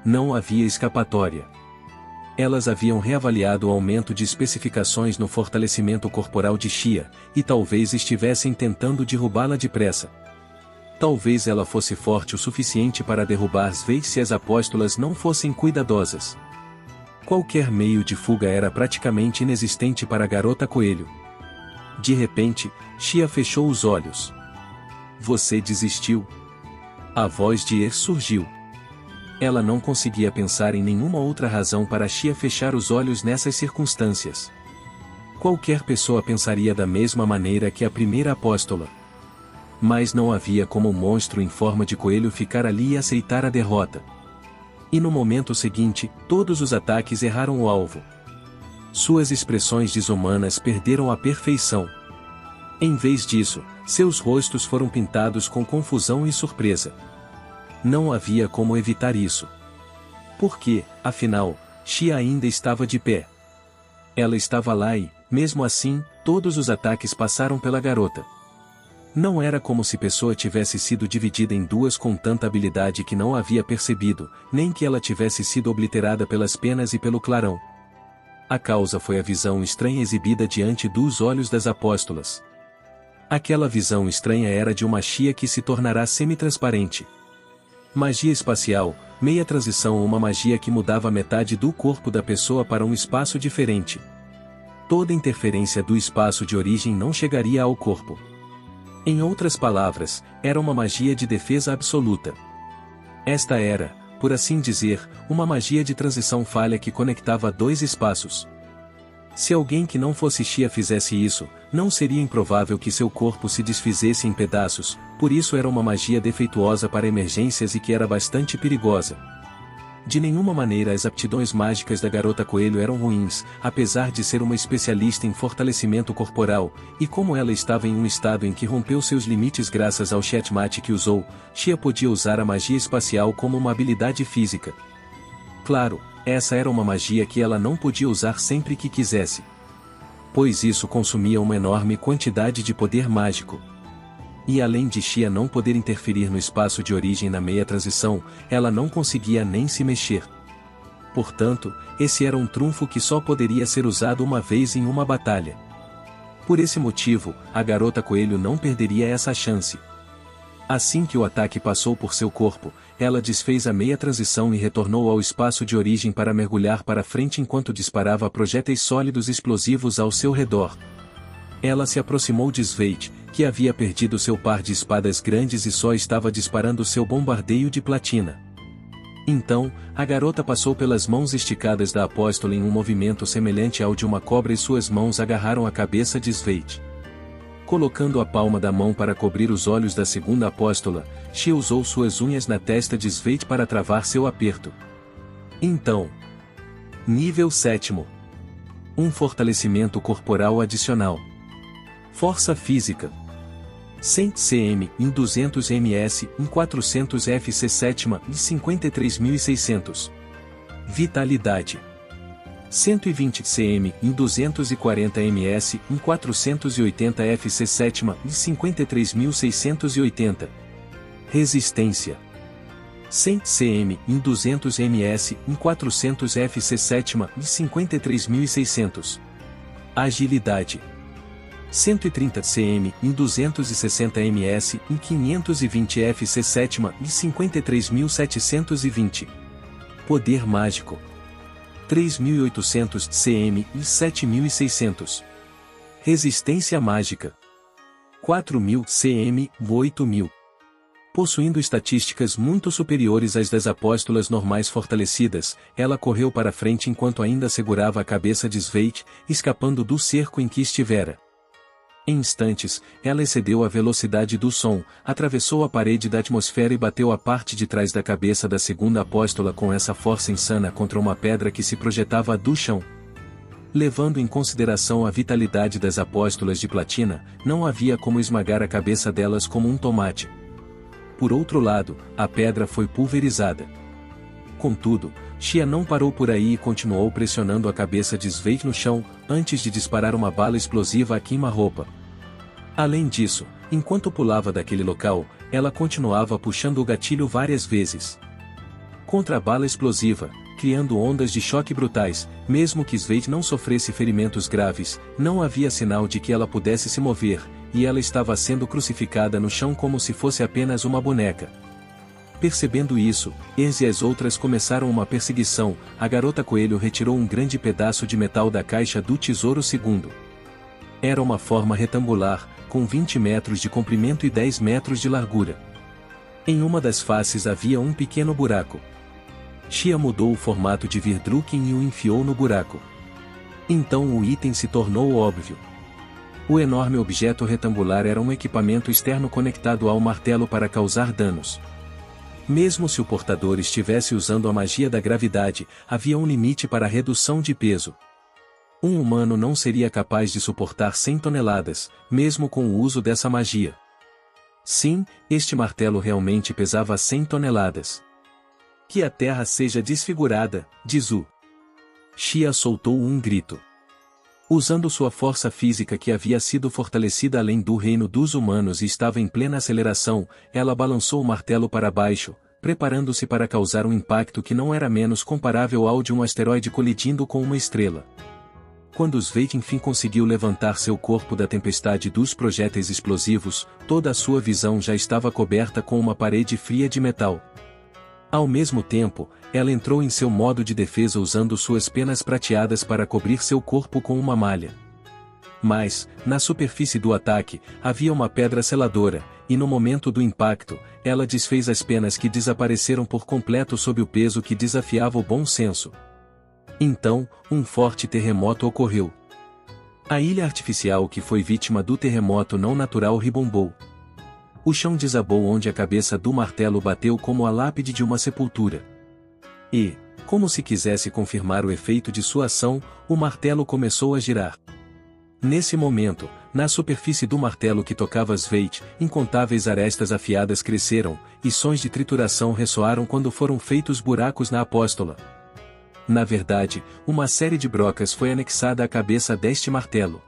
Não havia escapatória. Elas haviam reavaliado o aumento de especificações no fortalecimento corporal de Xia, e talvez estivessem tentando derrubá-la depressa. Talvez ela fosse forte o suficiente para derrubar Sveit se as apóstolas não fossem cuidadosas. Qualquer meio de fuga era praticamente inexistente para a Garota Coelho. De repente, Xia fechou os olhos. Você desistiu? A voz de Ers surgiu. Ela não conseguia pensar em nenhuma outra razão para Xia fechar os olhos nessas circunstâncias. Qualquer pessoa pensaria da mesma maneira que a primeira apóstola. mas não havia como um monstro em forma de coelho ficar ali e aceitar a derrota. E no momento seguinte, todos os ataques erraram o alvo. Suas expressões desumanas perderam a perfeição. Em vez disso, seus rostos foram pintados com confusão e surpresa. Não havia como evitar isso. Porque, afinal, Xia ainda estava de pé. Ela estava lá e, mesmo assim, todos os ataques passaram pela garota. Não era como se a pessoa tivesse sido dividida em duas com tanta habilidade que não havia percebido, nem que ela tivesse sido obliterada pelas penas e pelo clarão. A causa foi a visão estranha exibida diante dos olhos das apóstolas. Aquela visão estranha era de uma Xia que se tornará semi-transparente. Magia espacial, meia transição ou uma magia que mudava metade do corpo da pessoa para um espaço diferente. Toda interferência do espaço de origem não chegaria ao corpo. Em outras palavras, era uma magia de defesa absoluta. Esta era, por assim dizer, uma magia de transição falha que conectava dois espaços. Se alguém que não fosse Xia fizesse isso, não seria improvável que seu corpo se desfizesse em pedaços, por isso era uma magia defeituosa para emergências e que era bastante perigosa. De nenhuma maneira as aptidões mágicas da garota coelho eram ruins, apesar de ser uma especialista em fortalecimento corporal, e como ela estava em um estado em que rompeu seus limites graças ao checkmate que usou, Xia podia usar a magia espacial como uma habilidade física. Claro, essa era uma magia que ela não podia usar sempre que quisesse. Pois isso consumia uma enorme quantidade de poder mágico. E além de Xia não poder interferir no espaço de origem na meia transição, ela não conseguia nem se mexer. Portanto, esse era um trunfo que só poderia ser usado uma vez em uma batalha. Por esse motivo, a garota coelho não perderia essa chance. Assim que o ataque passou por seu corpo, ela desfez a meia transição e retornou ao espaço de origem para mergulhar para frente enquanto disparava projéteis sólidos explosivos ao seu redor. Ela se aproximou de Sveit, que havia perdido seu par de espadas grandes e só estava disparando seu bombardeio de platina. Então, a garota passou pelas mãos esticadas da apóstola em um movimento semelhante ao de uma cobra e suas mãos agarraram a cabeça de Sveit. Colocando a palma da mão para cobrir os olhos da segunda apóstola, Xia usou suas unhas na testa de Sveit para travar seu aperto. Então, nível 7º. Um fortalecimento corporal adicional. Força física. 100 cm em 200 ms em 400 FC 7ª e 53.600. Vitalidade. 120 cm em 240 ms em 480 FC 7ª e 53.680. Resistência. 100 cm em 200 ms em 400 FC 7ª e 53.600. Agilidade. 130 cm em 260 ms em 520 FC 7ª e 53.720. Poder mágico. 3.800 cm e 7.600. Resistência mágica. 4.000 cm, 8.000. Possuindo estatísticas muito superiores às das apóstolas normais fortalecidas, ela correu para frente enquanto ainda segurava a cabeça de Sveit, escapando do cerco em que estivera. Em instantes, ela excedeu a velocidade do som, atravessou a parede da atmosfera e bateu a parte de trás da cabeça da segunda apóstola com essa força insana contra uma pedra que se projetava do chão. Levando em consideração a vitalidade das apóstolas de platina, não havia como esmagar a cabeça delas como um tomate. Por outro lado, a pedra foi pulverizada. Contudo, Xia não parou por aí e continuou pressionando a cabeça de Sveit no chão, antes de disparar uma bala explosiva a queima-roupa. Além disso, enquanto pulava daquele local, ela continuava puxando o gatilho várias vezes. Contra a bala explosiva, criando ondas de choque brutais, mesmo que Sveit não sofresse ferimentos graves, não havia sinal de que ela pudesse se mover, e ela estava sendo crucificada no chão como se fosse apenas uma boneca. Percebendo isso, Erz e as outras começaram uma perseguição. A garota coelho retirou um grande pedaço de metal da caixa do tesouro segundo. Era uma forma retangular, com 20 metros de comprimento e 10 metros de largura. Em uma das faces havia um pequeno buraco. Xia mudou o formato de Virdrukken e o enfiou no buraco. Então o item se tornou óbvio. O enorme objeto retangular era um equipamento externo conectado ao martelo para causar danos. Mesmo se o portador estivesse usando a magia da gravidade, havia um limite para a redução de peso. Um humano não seria capaz de suportar 100 toneladas, mesmo com o uso dessa magia. Sim, este martelo realmente pesava 100 toneladas. Que a terra seja desfigurada, diz o. Xia soltou um grito. Usando sua força física que havia sido fortalecida além do reino dos humanos e estava em plena aceleração, ela balançou o martelo para baixo, preparando-se para causar um impacto que não era menos comparável ao de um asteroide colidindo com uma estrela. Quando Sveit enfim conseguiu levantar seu corpo da tempestade dos projéteis explosivos, toda a sua visão já estava coberta com uma parede fria de metal. Ao mesmo tempo, ela entrou em seu modo de defesa usando suas penas prateadas para cobrir seu corpo com uma malha. Mas, na superfície do ataque, havia uma pedra seladora, e no momento do impacto, ela desfez as penas que desapareceram por completo sob o peso que desafiava o bom senso. Então, um forte terremoto ocorreu. A ilha artificial que foi vítima do terremoto não natural ribombou. O chão desabou onde a cabeça do martelo bateu como a lápide de uma sepultura. E, como se quisesse confirmar o efeito de sua ação, o martelo começou a girar. Nesse momento, na superfície do martelo que tocava Sveit, incontáveis arestas afiadas cresceram, e sons de trituração ressoaram quando foram feitos buracos na apóstola. Na verdade, uma série de brocas foi anexada à cabeça deste martelo.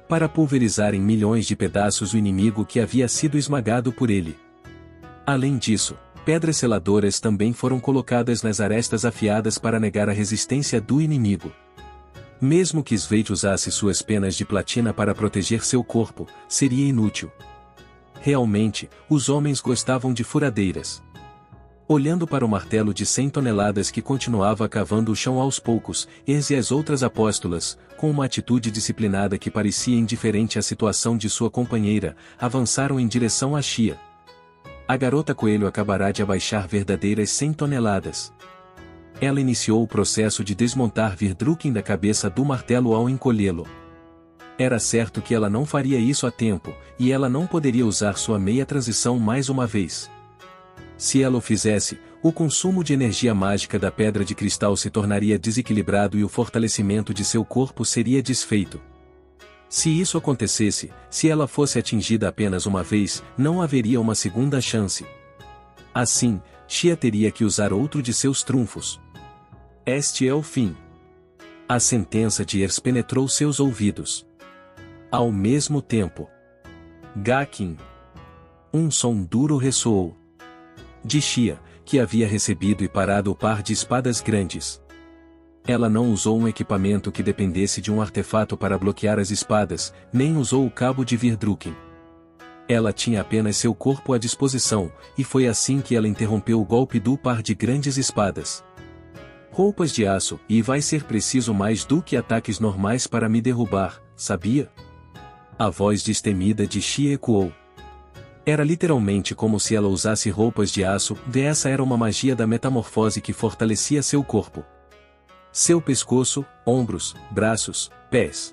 Para pulverizar em milhões de pedaços o inimigo que havia sido esmagado por ele. Além disso, pedras seladoras também foram colocadas nas arestas afiadas para negar a resistência do inimigo. Mesmo que Sveit usasse suas penas de platina para proteger seu corpo, seria inútil. Realmente, os homens gostavam de furadeiras. Olhando para o martelo de 100 toneladas que continuava cavando o chão aos poucos, Erze e as outras apóstolas, com uma atitude disciplinada que parecia indiferente à situação de sua companheira, avançaram em direção a Xia. A garota coelho acabará de abaixar verdadeiras 100 toneladas. Ela iniciou o processo de desmontar Virdruken da cabeça do martelo ao encolhê-lo. Era certo que ela não faria isso a tempo, e ela não poderia usar sua meia transição mais uma vez. Se ela o fizesse, o consumo de energia mágica da pedra de cristal se tornaria desequilibrado e o fortalecimento de seu corpo seria desfeito. Se isso acontecesse, se ela fosse atingida apenas uma vez, não haveria uma segunda chance. Assim, Xia teria que usar outro de seus trunfos. Este é o fim. A sentença de Ers penetrou seus ouvidos. Ao mesmo tempo. Gakin. Um som duro ressoou. De Xia, que havia recebido e parado o par de espadas grandes. Ela não usou um equipamento que dependesse de um artefato para bloquear as espadas, nem usou o cabo de Virdruken. Ela tinha apenas seu corpo à disposição, e foi assim que ela interrompeu o golpe do par de grandes espadas. Roupas de aço, e vai ser preciso mais do que ataques normais para me derrubar, sabia? A voz destemida de Xia ecoou. Era literalmente como se ela usasse roupas de aço, e essa era uma magia da metamorfose que fortalecia seu corpo. Seu pescoço, ombros, braços, pés.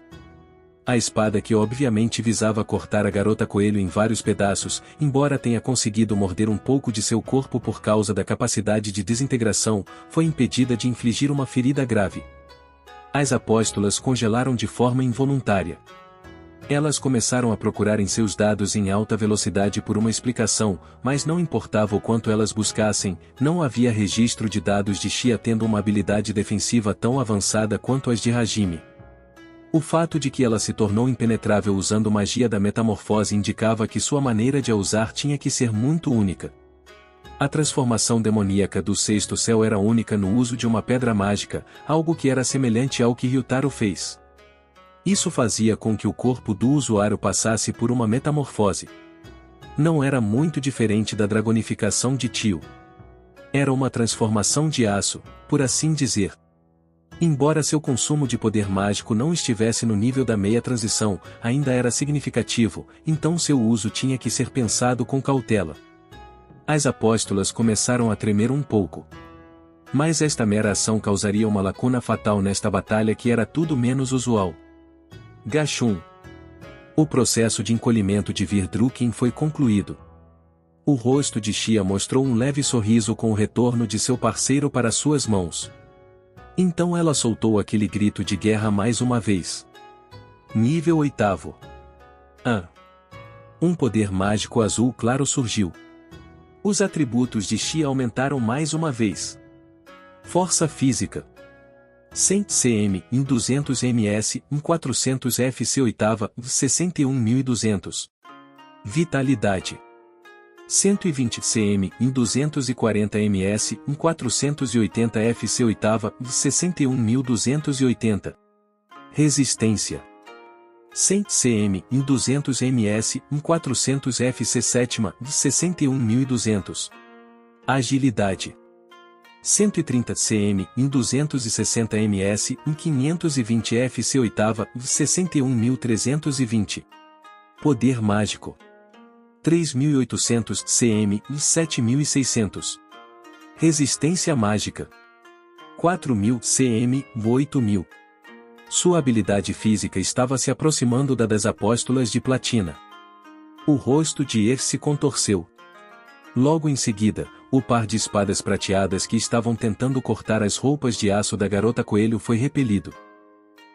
A espada que obviamente visava cortar a garota coelho em vários pedaços, embora tenha conseguido morder um pouco de seu corpo por causa da capacidade de desintegração, foi impedida de infligir uma ferida grave. As apóstolas congelaram de forma involuntária. Elas começaram a procurar em seus dados em alta velocidade por uma explicação, mas não importava o quanto elas buscassem, não havia registro de dados de Xia tendo uma habilidade defensiva tão avançada quanto as de Hajime. O fato de que ela se tornou impenetrável usando magia da metamorfose indicava que sua maneira de a usar tinha que ser muito única. A transformação demoníaca do sexto céu era única no uso de uma pedra mágica, algo que era semelhante ao que Ryutaro fez. Isso fazia com que o corpo do usuário passasse por uma metamorfose. Não era muito diferente da dragonificação de Tio. Era uma transformação de aço, por assim dizer. Embora seu consumo de poder mágico não estivesse no nível da meia transição, ainda era significativo, então seu uso tinha que ser pensado com cautela. As apóstolas começaram a tremer um pouco. Mas esta mera ação causaria uma lacuna fatal nesta batalha que era tudo menos usual. Gachum. O processo de encolhimento de Virdrukin foi concluído. O rosto de Xia mostrou um leve sorriso com o retorno de seu parceiro para suas mãos. Então ela soltou aquele grito de guerra mais uma vez. Nível 8º. Um poder mágico azul claro surgiu. Os atributos de Xia aumentaram mais uma vez. Força física. 100 cm em 200 ms em 400 FC 8ª 61.200. Vitalidade. 120 cm em 240 ms em 480 FC 8ª 61.280. Resistência. 100 cm em 200 ms em 400 FC 7ª 61.200. Agilidade. 130 cm em 260 ms em 520 FC 8ª 61.320. Poder mágico. 3.800 cm em 7.600. Resistência mágica. 4.000 cm 8.000. Sua habilidade física estava se aproximando da das apóstolas de platina. O rosto de Er se contorceu. Logo em seguida, o par de espadas prateadas que estavam tentando cortar as roupas de aço da garota coelho foi repelido.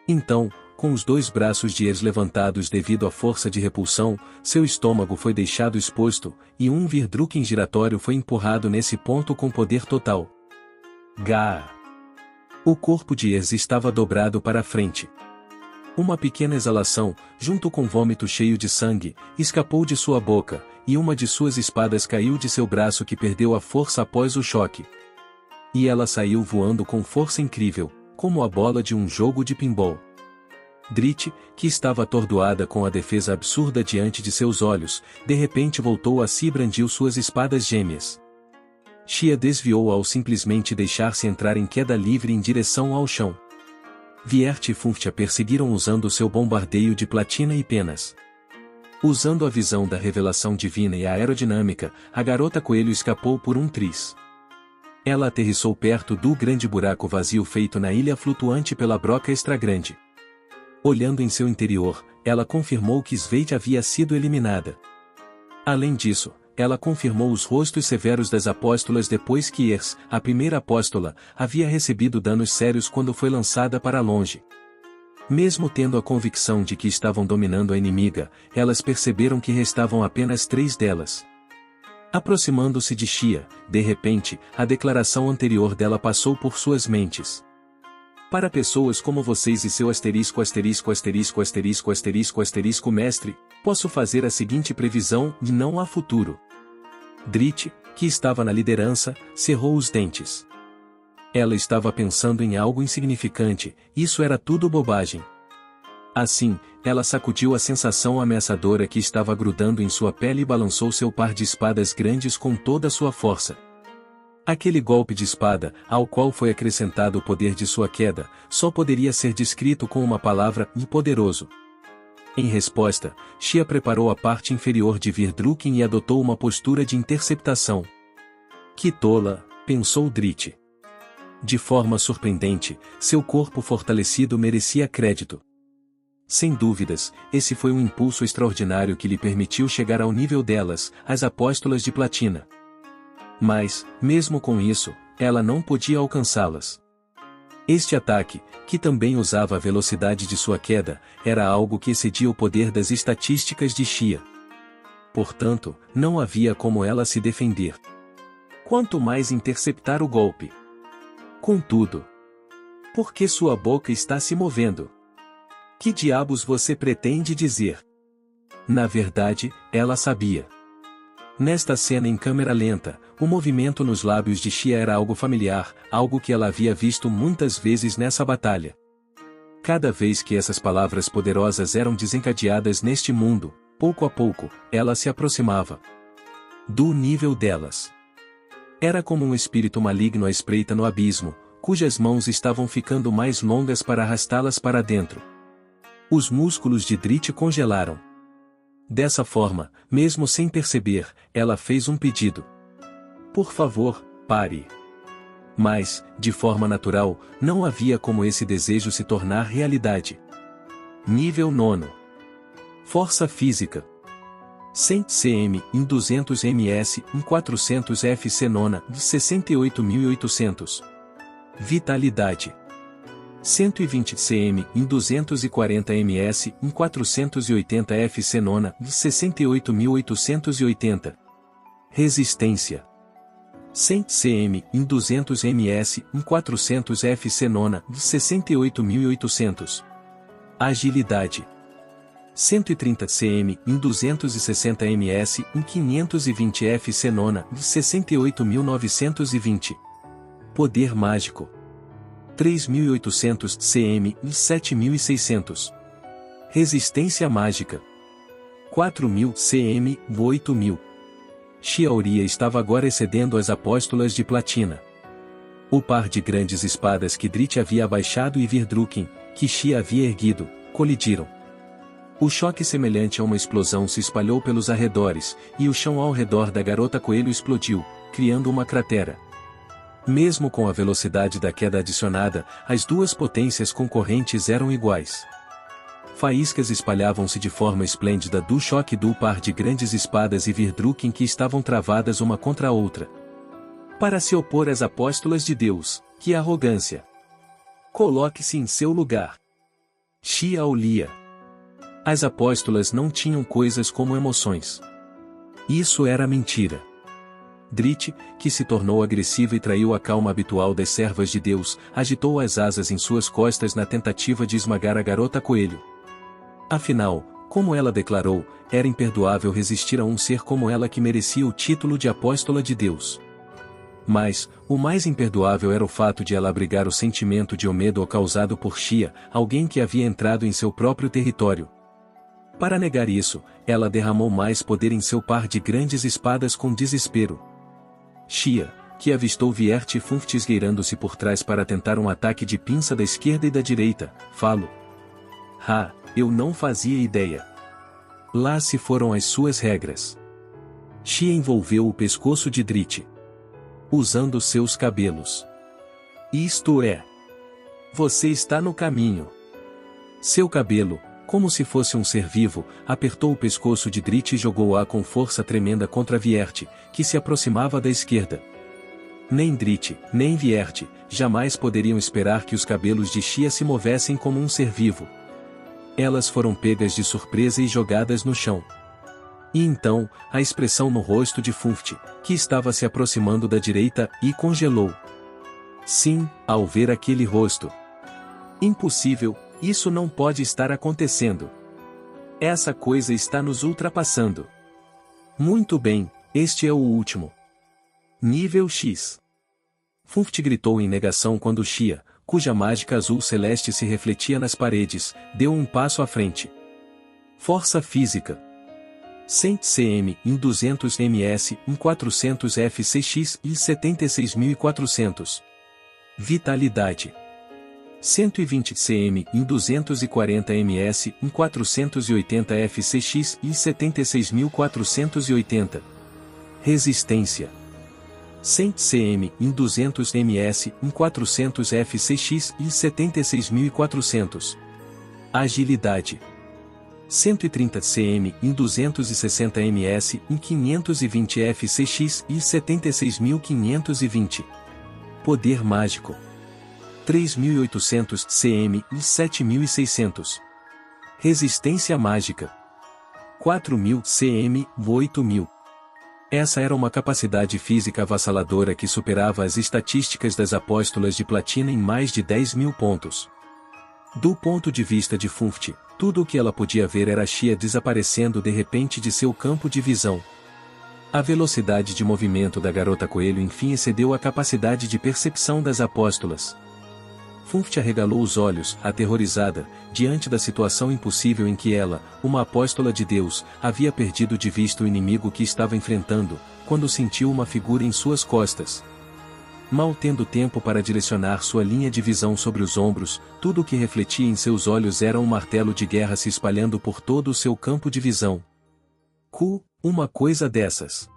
Então, com os dois braços de Er levantados devido à força de repulsão, seu estômago foi deixado exposto, e um Virdrukin giratório foi empurrado nesse ponto com poder total. Gá! O corpo de Ers estava dobrado para a frente. Uma pequena exalação, junto com vômito cheio de sangue, escapou de sua boca, e uma de suas espadas caiu de seu braço que perdeu a força após o choque. E ela saiu voando com força incrível, como a bola de um jogo de pinball. Drit, que estava atordoada com a defesa absurda diante de seus olhos, de repente voltou a si e brandiu suas espadas gêmeas. Xia desviou ao simplesmente deixar-se entrar em queda livre em direção ao chão. Viert e Funft a perseguiram usando seu bombardeio de platina e penas. Usando a visão da revelação divina e a aerodinâmica, a garota coelho escapou por um triz. Ela aterrissou perto do grande buraco vazio feito na ilha flutuante pela broca extra-grande. Olhando em seu interior, ela confirmou que Sveit havia sido eliminada. Além disso, ela confirmou os rostos severos das apóstolas depois que Ers, a primeira apóstola, havia recebido danos sérios quando foi lançada para longe. Mesmo tendo a convicção de que estavam dominando a inimiga, elas perceberam que restavam apenas 3 delas. Aproximando-se de Xia, de repente, a declaração anterior dela passou por suas mentes. Para pessoas como vocês e seu mestre, posso fazer a seguinte previsão: não há futuro. Drit, que estava na liderança, cerrou os dentes. Ela estava pensando em algo insignificante, isso era tudo bobagem. Assim, ela sacudiu a sensação ameaçadora que estava grudando em sua pele e balançou seu par de espadas grandes com toda a sua força. Aquele golpe de espada, ao qual foi acrescentado o poder de sua queda, só poderia ser descrito com uma palavra: poderoso. Em resposta, Xia preparou a parte inferior de Virdrukin e adotou uma postura de interceptação. Que tola, pensou Drit. De forma surpreendente, seu corpo fortalecido merecia crédito. Sem dúvidas, esse foi um impulso extraordinário que lhe permitiu chegar ao nível delas, as apóstolas de platina. Mas, mesmo com isso, ela não podia alcançá-las. Este ataque, que também usava a velocidade de sua queda, era algo que excedia o poder das estatísticas de Xia. Portanto, não havia como ela se defender. Quanto mais interceptar o golpe. Contudo, por que sua boca está se movendo? Que diabos você pretende dizer? Na verdade, ela sabia. Nesta cena em câmera lenta, o movimento nos lábios de Xia era algo familiar, algo que ela havia visto muitas vezes nessa batalha. Cada vez que essas palavras poderosas eram desencadeadas neste mundo, pouco a pouco, ela se aproximava do nível delas. Era como um espírito maligno à espreita no abismo, cujas mãos estavam ficando mais longas para arrastá-las para dentro. Os músculos de Drit congelaram. Dessa forma, mesmo sem perceber, ela fez um pedido. Por favor, pare. Mas, de forma natural, não havia como esse desejo se tornar realidade. Nível 9. Força física. 100 cm em 200 ms em 400 fc nona de 68.800. Vitalidade. 120 cm em 240 ms em 480 fc nona de 68.880. Resistência. 100 cm em 200 ms em 400 fc nona de 68.800. Agilidade. 130 cm em 260 ms em 520 fc nona de 68.920. Poder mágico. 3.800 cm em 7.600. Resistência mágica. 4.000 cm, 8.000. Xiaoria estava agora excedendo as apóstolas de platina. O par de grandes espadas que Drit havia abaixado e Virdrukin, que Xia havia erguido, colidiram. O choque semelhante a uma explosão se espalhou pelos arredores, e o chão ao redor da garota coelho explodiu, criando uma cratera. Mesmo com a velocidade da queda adicionada, as duas potências concorrentes eram iguais. Faíscas espalhavam-se de forma esplêndida do choque do par de grandes espadas e Virdrukin que estavam travadas uma contra a outra. Para se opor às apóstolas de Deus, que arrogância! Coloque-se em seu lugar. Xiaolia. As apóstolas não tinham coisas como emoções. Isso era mentira. Drit, que se tornou agressiva e traiu a calma habitual das servas de Deus, agitou as asas em suas costas na tentativa de esmagar a garota coelho. Afinal, como ela declarou, era imperdoável resistir a um ser como ela que merecia o título de apóstola de Deus. Mas, o mais imperdoável era o fato de ela abrigar o sentimento de medo causado por Xia, alguém que havia entrado em seu próprio território. Para negar isso, ela derramou mais poder em seu par de grandes espadas com desespero. Xia, que avistou Viert e Funft esgueirando-se por trás para tentar um ataque de pinça da esquerda e da direita, falou. Eu não fazia ideia. Lá se foram as suas regras. Xia envolveu o pescoço de Drit, usando seus cabelos. Isto é. Você está no caminho. Seu cabelo, como se fosse um ser vivo, apertou o pescoço de Drit e jogou-a com força tremenda contra Viert, que se aproximava da esquerda. Nem Drit, nem Viert, jamais poderiam esperar que os cabelos de Xia se movessem como um ser vivo. Elas foram pegas de surpresa e jogadas no chão. E então, a expressão no rosto de Funft, que estava se aproximando da direita, e congelou. Sim, ao ver aquele rosto. Impossível, isso não pode estar acontecendo. Essa coisa está nos ultrapassando. Muito bem, este é o último. Nível X. Funft gritou em negação quando Xia, cuja mágica azul celeste se refletia nas paredes, deu um passo à frente. Força física. 100 cm em 200 ms em 400 fcx e 76.400. Vitalidade. 120 cm em 240 ms em 480 fcx e 76.480. Resistência. 100 cm em 200 ms em 400 fcx e 76.400. Agilidade. 130 cm em 260 ms em 520 fcx e 76.520. Poder mágico. 3.800 cm e 7.600. Resistência mágica. 4.000 cm, 8.000. Essa era uma capacidade física avassaladora que superava as estatísticas das apóstolas de platina em mais de 10.000 pontos. Do ponto de vista de Funft, tudo o que ela podia ver era Xia desaparecendo de repente de seu campo de visão. A velocidade de movimento da garota coelho enfim excedeu a capacidade de percepção das apóstolas. Funft arregalou os olhos, aterrorizada, diante da situação impossível em que ela, uma apóstola de Deus, havia perdido de vista o inimigo que estava enfrentando, quando sentiu uma figura em suas costas. Mal tendo tempo para direcionar sua linha de visão sobre os ombros, tudo o que refletia em seus olhos era um martelo de guerra se espalhando por todo o seu campo de visão. Uma coisa dessas.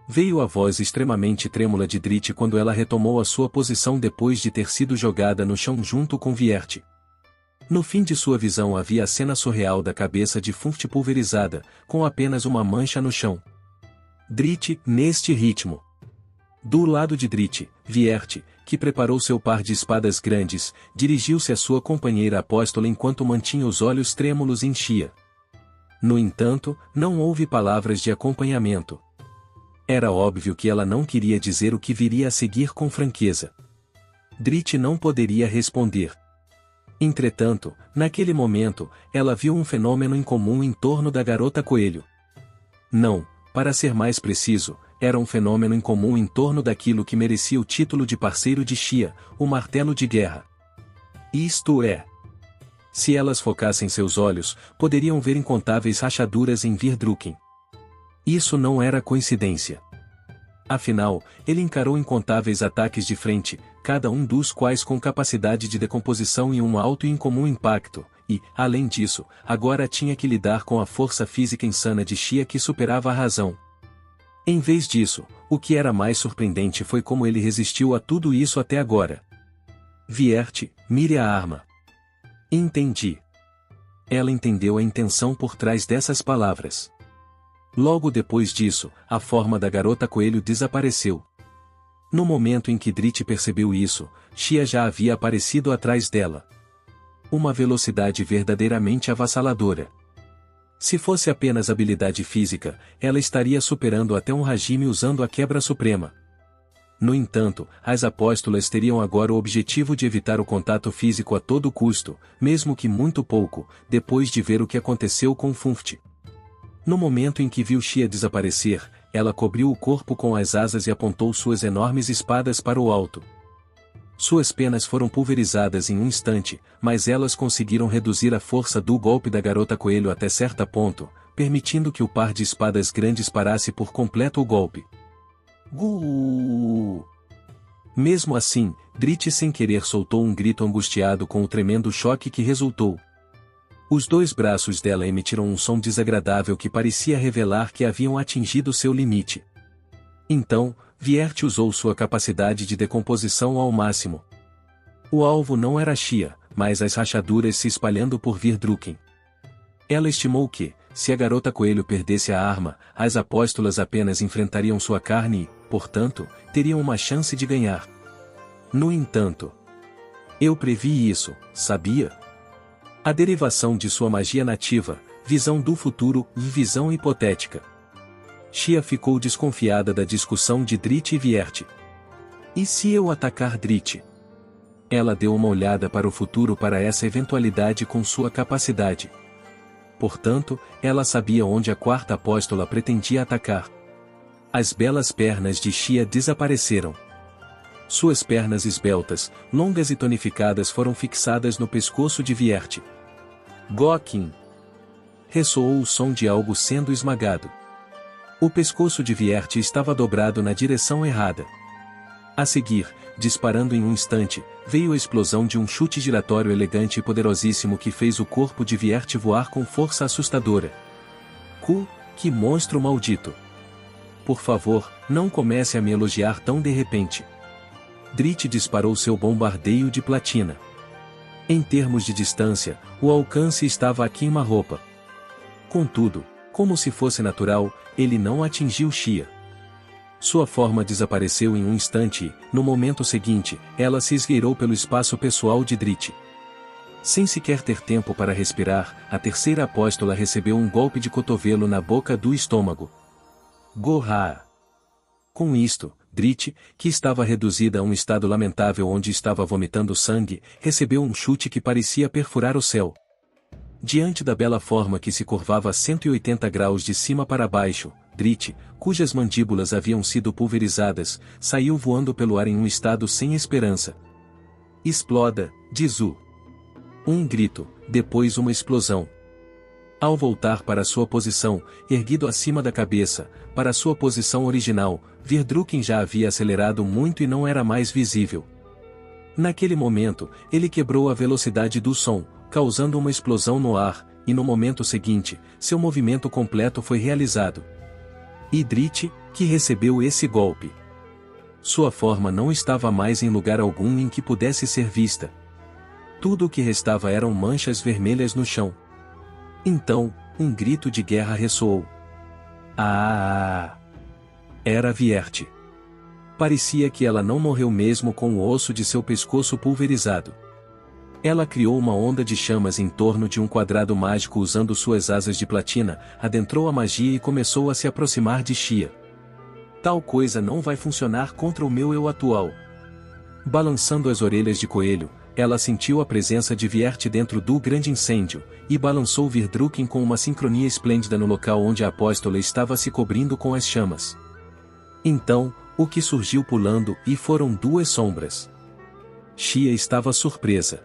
Veio a voz extremamente trêmula de Drit quando ela retomou a sua posição depois de ter sido jogada no chão junto com Viert. No fim de sua visão havia a cena surreal da cabeça de Funft pulverizada, com apenas uma mancha no chão. Drizzt, neste ritmo. Do lado de Drizzt, Vierte, que preparou seu par de espadas grandes, dirigiu-se à sua companheira apóstola enquanto mantinha os olhos trêmulos em Shia. No entanto, não houve palavras de acompanhamento. Era óbvio que ela não queria dizer o que viria a seguir com franqueza. Drizzt não poderia responder. Entretanto, naquele momento, ela viu um fenômeno incomum em torno da garota coelho. Não, para ser mais preciso, era um fenômeno incomum em torno daquilo que merecia o título de parceiro de Shia, o martelo de guerra. Isto é, se elas focassem seus olhos, poderiam ver incontáveis rachaduras em Virdruken. Isso não era coincidência. Afinal, ele encarou incontáveis ataques de frente, cada um dos quais com capacidade de decomposição e um alto e incomum impacto, e, além disso, agora tinha que lidar com a força física insana de Shia que superava a razão. Em vez disso, o que era mais surpreendente foi como ele resistiu a tudo isso até agora. Vierte, mire a arma. Entendi. Ela entendeu a intenção por trás dessas palavras. Logo depois disso, a forma da garota coelho desapareceu. No momento em que Drizzt percebeu isso, Shia já havia aparecido atrás dela. Uma velocidade verdadeiramente avassaladora. Se fosse apenas habilidade física, ela estaria superando até um Hajime usando a quebra suprema. No entanto, as apóstolas teriam agora o objetivo de evitar o contato físico a todo custo, mesmo que muito pouco, depois de ver o que aconteceu com Funft. No momento em que viu Shia desaparecer, ela cobriu o corpo com as asas e apontou suas enormes espadas para o alto. Suas penas foram pulverizadas em um instante, mas elas conseguiram reduzir a força do golpe da garota coelho até certo ponto, permitindo que o par de espadas grandes parasse por completo o golpe. Mesmo assim, Drizzt sem querer soltou um grito angustiado com o tremendo choque que resultou. Os dois braços dela emitiram um som desagradável que parecia revelar que haviam atingido seu limite. Então, Vierte usou sua capacidade de decomposição ao máximo. O alvo não era Shia, mas as rachaduras se espalhando por Virdruken. Ela estimou que, se a garota coelho perdesse a arma, as apóstolas apenas enfrentariam sua carne e, portanto, teriam uma chance de ganhar. No entanto, eu previ isso, sabia? A derivação de sua magia nativa, visão do futuro e visão hipotética. Shia ficou desconfiada da discussão de Drizzt e Vierte. E se eu atacar Drizzt? Ela deu uma olhada para o futuro para essa eventualidade com sua capacidade. Portanto, ela sabia onde a quarta apóstola pretendia atacar. As belas pernas de Shia desapareceram. Suas pernas esbeltas, longas e tonificadas foram fixadas no pescoço de Vierte. Gokin! Ressoou o som de algo sendo esmagado. O pescoço de Vierte estava dobrado na direção errada. A seguir, disparando em um instante, veio a explosão de um chute giratório elegante e poderosíssimo que fez o corpo de Vierte voar com força assustadora. Que monstro maldito! Por favor, não comece a me elogiar tão de repente. Drizzt disparou seu bombardeio de platina. Em termos de distância, o alcance estava a queima-roupa. Contudo, como se fosse natural, ele não atingiu Shia. Sua forma desapareceu em um instante e, no momento seguinte, ela se esgueirou pelo espaço pessoal de Drizzt. Sem sequer ter tempo para respirar, a terceira apóstola recebeu um golpe de cotovelo na boca do estômago. Gorra! Com isto, Drizzt, que estava reduzida a um estado lamentável onde estava vomitando sangue, recebeu um chute que parecia perfurar o céu. Diante da bela forma que se curvava a 180 graus de cima para baixo, Drizzt, cujas mandíbulas haviam sido pulverizadas, saiu voando pelo ar em um estado sem esperança. Exploda, Dizu! Um grito, depois uma explosão. Ao voltar para sua posição, erguido acima da cabeça, para sua posição original, Virdruken já havia acelerado muito e não era mais visível. Naquele momento, ele quebrou a velocidade do som, causando uma explosão no ar, e no momento seguinte, seu movimento completo foi realizado. E Drizzt, que recebeu esse golpe. Sua forma não estava mais em lugar algum em que pudesse ser vista. Tudo o que restava eram manchas vermelhas no chão. Então, um grito de guerra ressoou. Ah! Era Vierte. Parecia que ela não morreu mesmo com o osso de seu pescoço pulverizado. Ela criou uma onda de chamas em torno de um quadrado mágico usando suas asas de platina, adentrou a magia e começou a se aproximar de Xia. Tal coisa não vai funcionar contra o meu eu atual. Balançando as orelhas de coelho, ela sentiu a presença de Vierte dentro do grande incêndio, e balançou Virdruken com uma sincronia esplêndida no local onde a apóstola estava se cobrindo com as chamas. Então, o que surgiu pulando e foram duas sombras. Xia estava surpresa.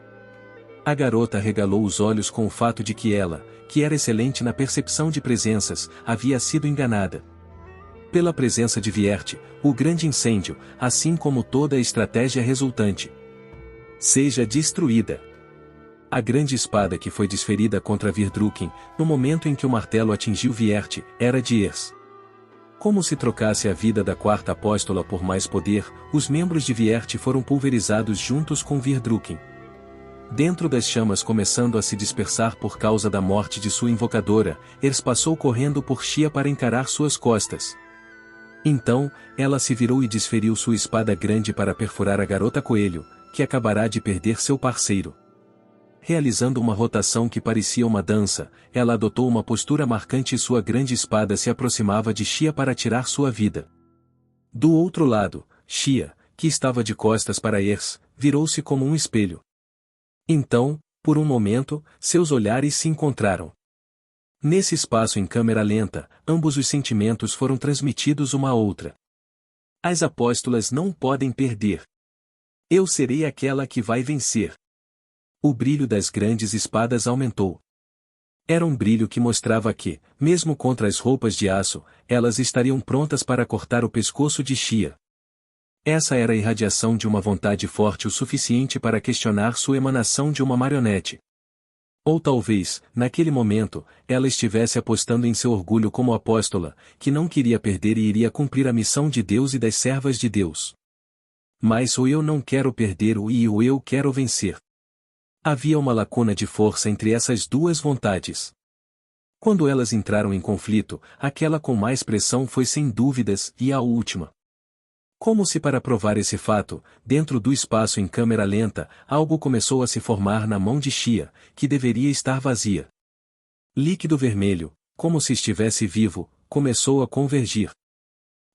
A garota regalou os olhos com o fato de que ela, que era excelente na percepção de presenças, havia sido enganada. Pela presença de Vierte, o grande incêndio, assim como toda a estratégia resultante, seja destruída. A grande espada que foi desferida contra Virdruken, no momento em que o martelo atingiu Vierte, era de Ers. Como se trocasse a vida da quarta apóstola por mais poder, os membros de Vierte foram pulverizados juntos com Virdruken. Dentro das chamas começando a se dispersar por causa da morte de sua invocadora, Ers passou correndo por Xia para encarar suas costas. Então, ela se virou e desferiu sua espada grande para perfurar a garota coelho, que acabará de perder seu parceiro. Realizando uma rotação que parecia uma dança, ela adotou uma postura marcante e sua grande espada se aproximava de Xia para tirar sua vida. Do outro lado, Xia, que estava de costas para Ers, virou-se como um espelho. Então, por um momento, seus olhares se encontraram. Nesse espaço em câmera lenta, ambos os sentimentos foram transmitidos uma à outra. As apóstolas não podem perder. Eu serei aquela que vai vencer. O brilho das grandes espadas aumentou. Era um brilho que mostrava que, mesmo contra as roupas de aço, elas estariam prontas para cortar o pescoço de Xia. Essa era a irradiação de uma vontade forte o suficiente para questionar sua emanação de uma marionete. Ou talvez, naquele momento, ela estivesse apostando em seu orgulho como apóstola, que não queria perder e iria cumprir a missão de Deus e das servas de Deus. Mas o eu não quero perder e o eu quero vencer. Havia uma lacuna de força entre essas duas vontades. Quando elas entraram em conflito, aquela com mais pressão foi sem dúvidas e a última. Como se para provar esse fato, dentro do espaço em câmera lenta, algo começou a se formar na mão de Xia, que deveria estar vazia. Líquido vermelho, como se estivesse vivo, começou a convergir.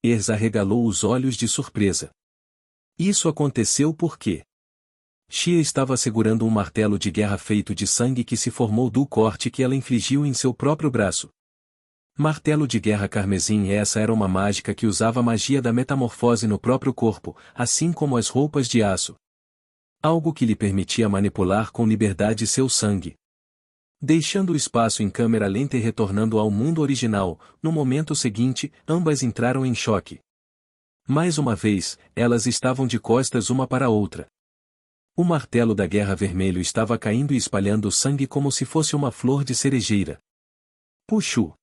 Ers arregalou os olhos de surpresa. Isso aconteceu porque Xia estava segurando um martelo de guerra feito de sangue que se formou do corte que ela infligiu em seu próprio braço. Martelo de guerra carmesim. Essa era uma mágica que usava a magia da metamorfose no próprio corpo, assim como as roupas de aço. Algo que lhe permitia manipular com liberdade seu sangue. Deixando o espaço em câmera lenta e retornando ao mundo original, no momento seguinte, ambas entraram em choque. Mais uma vez, elas estavam de costas uma para a outra. O martelo da guerra vermelho estava caindo e espalhando sangue como se fosse uma flor de cerejeira. Puxu!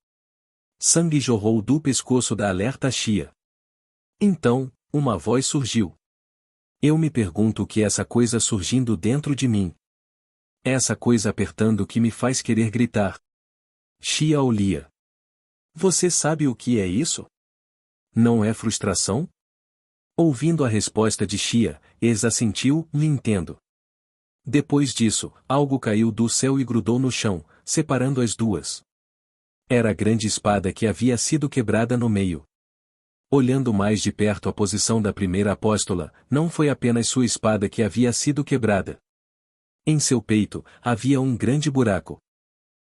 Sangue jorrou do pescoço da alerta Xia. Então, uma voz surgiu. Eu me pergunto o que é essa coisa surgindo dentro de mim. Essa coisa apertando que me faz querer gritar. Xia olhia. Você sabe o que é isso? Não é frustração? Ouvindo a resposta de Xia, Ers assentiu, me entendo. Depois disso, algo caiu do céu e grudou no chão, separando as duas. Era a grande espada que havia sido quebrada no meio. Olhando mais de perto a posição da primeira apóstola, não foi apenas sua espada que havia sido quebrada. Em seu peito, havia um grande buraco.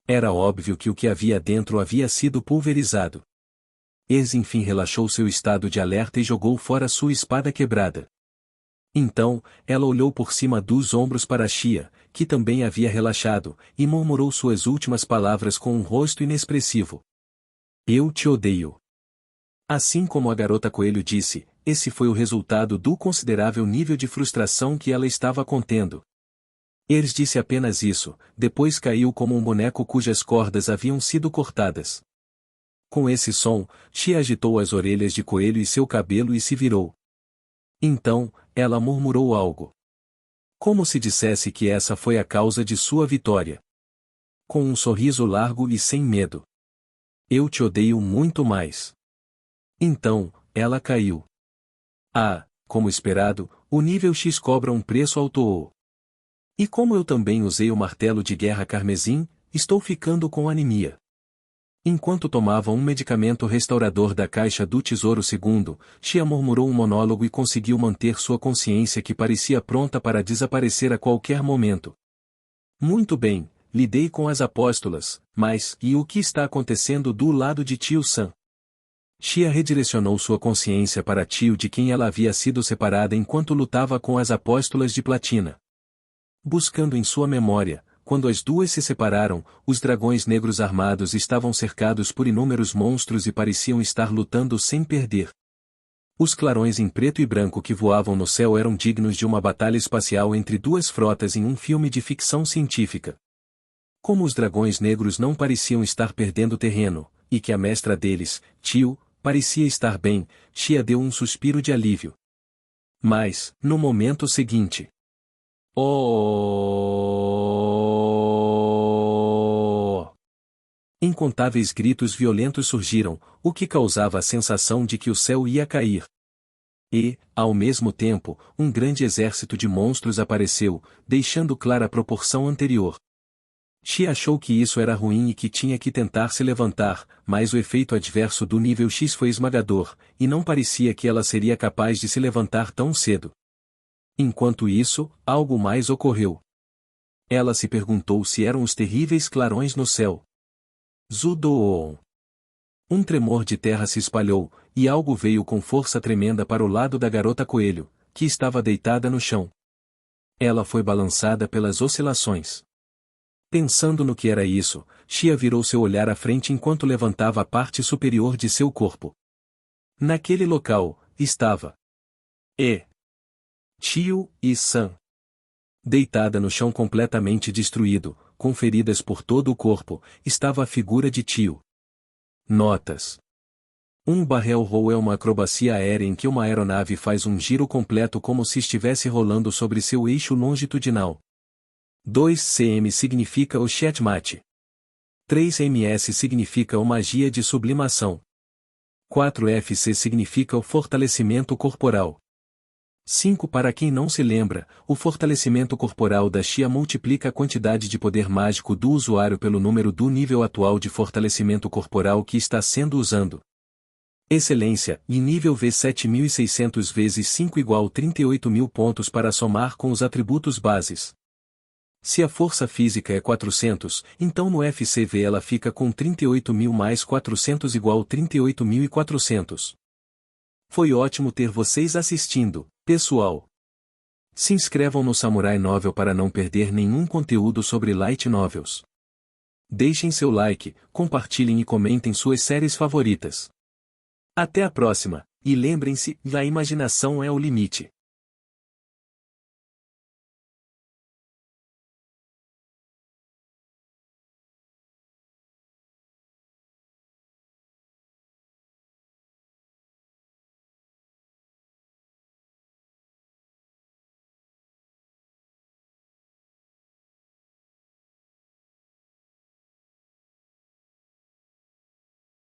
Era óbvio que o que havia dentro havia sido pulverizado. Ers enfim relaxou seu estado de alerta e jogou fora sua espada quebrada. Então, ela olhou por cima dos ombros para Xia, que também havia relaxado, e murmurou suas últimas palavras com um rosto inexpressivo. Eu te odeio. Assim como a garota coelho disse, esse foi o resultado do considerável nível de frustração que ela estava contendo. Ers disse apenas isso, depois caiu como um boneco cujas cordas haviam sido cortadas. Com esse som, Xia agitou as orelhas de coelho e seu cabelo e se virou. Então, ela murmurou algo. Como se dissesse que essa foi a causa de sua vitória. Com um sorriso largo e sem medo. Eu te odeio muito mais. Então, ela caiu. Ah, como esperado, o nível X cobra um preço alto. E como eu também usei o martelo de guerra carmesim, estou ficando com anemia. Enquanto tomava um medicamento restaurador da caixa do Tesouro II, Xia murmurou um monólogo e conseguiu manter sua consciência que parecia pronta para desaparecer a qualquer momento. Muito bem, lidei com as apóstolas, mas, e o que está acontecendo do lado de Tio San? Xia redirecionou sua consciência para Tio de quem ela havia sido separada enquanto lutava com as apóstolas de platina. Buscando em sua memória, quando as duas se separaram, os dragões negros armados estavam cercados por inúmeros monstros e pareciam estar lutando sem perder. Os clarões em preto e branco que voavam no céu eram dignos de uma batalha espacial entre duas frotas em um filme de ficção científica. Como os dragões negros não pareciam estar perdendo terreno, e que a mestra deles, Tio, parecia estar bem, Xia deu um suspiro de alívio. Mas, no momento seguinte... Oh! Incontáveis gritos violentos surgiram, o que causava a sensação de que o céu ia cair. E, ao mesmo tempo, um grande exército de monstros apareceu, deixando clara a proporção anterior. Xia achou que isso era ruim e que tinha que tentar se levantar, mas o efeito adverso do nível X foi esmagador, e não parecia que ela seria capaz de se levantar tão cedo. Enquanto isso, algo mais ocorreu. Ela se perguntou se eram os terríveis clarões no céu. Zudoon. Um tremor de terra se espalhou, e algo veio com força tremenda para o lado da garota coelho, que estava deitada no chão. Ela foi balançada pelas oscilações. Pensando no que era isso, Xia virou seu olhar à frente enquanto levantava a parte superior de seu corpo. Naquele local, estava Tio e San. Deitada no chão completamente destruído, com feridas por todo o corpo, estava a figura de Tio. Notas. Um barrel roll é uma acrobacia aérea em que uma aeronave faz um giro completo como se estivesse rolando sobre seu eixo longitudinal. 2 cm significa o checkmate. 3 ms significa o magia de sublimação. 4 FC significa o fortalecimento corporal. 5 Para quem não se lembra, o fortalecimento corporal da Xia multiplica a quantidade de poder mágico do usuário pelo número do nível atual de fortalecimento corporal que está sendo usando. Excelência, e nível V 7600 vezes 5 igual 38.000 pontos para somar com os atributos bases. Se a força física é 400, então no FCV ela fica com 38.000 mais 400 igual 38.400. Foi ótimo ter vocês assistindo, pessoal. Se inscrevam no Samurai Novel para não perder nenhum conteúdo sobre Light Novels. Deixem seu like, compartilhem e comentem suas séries favoritas. Até a próxima, e lembrem-se, a imaginação é o limite.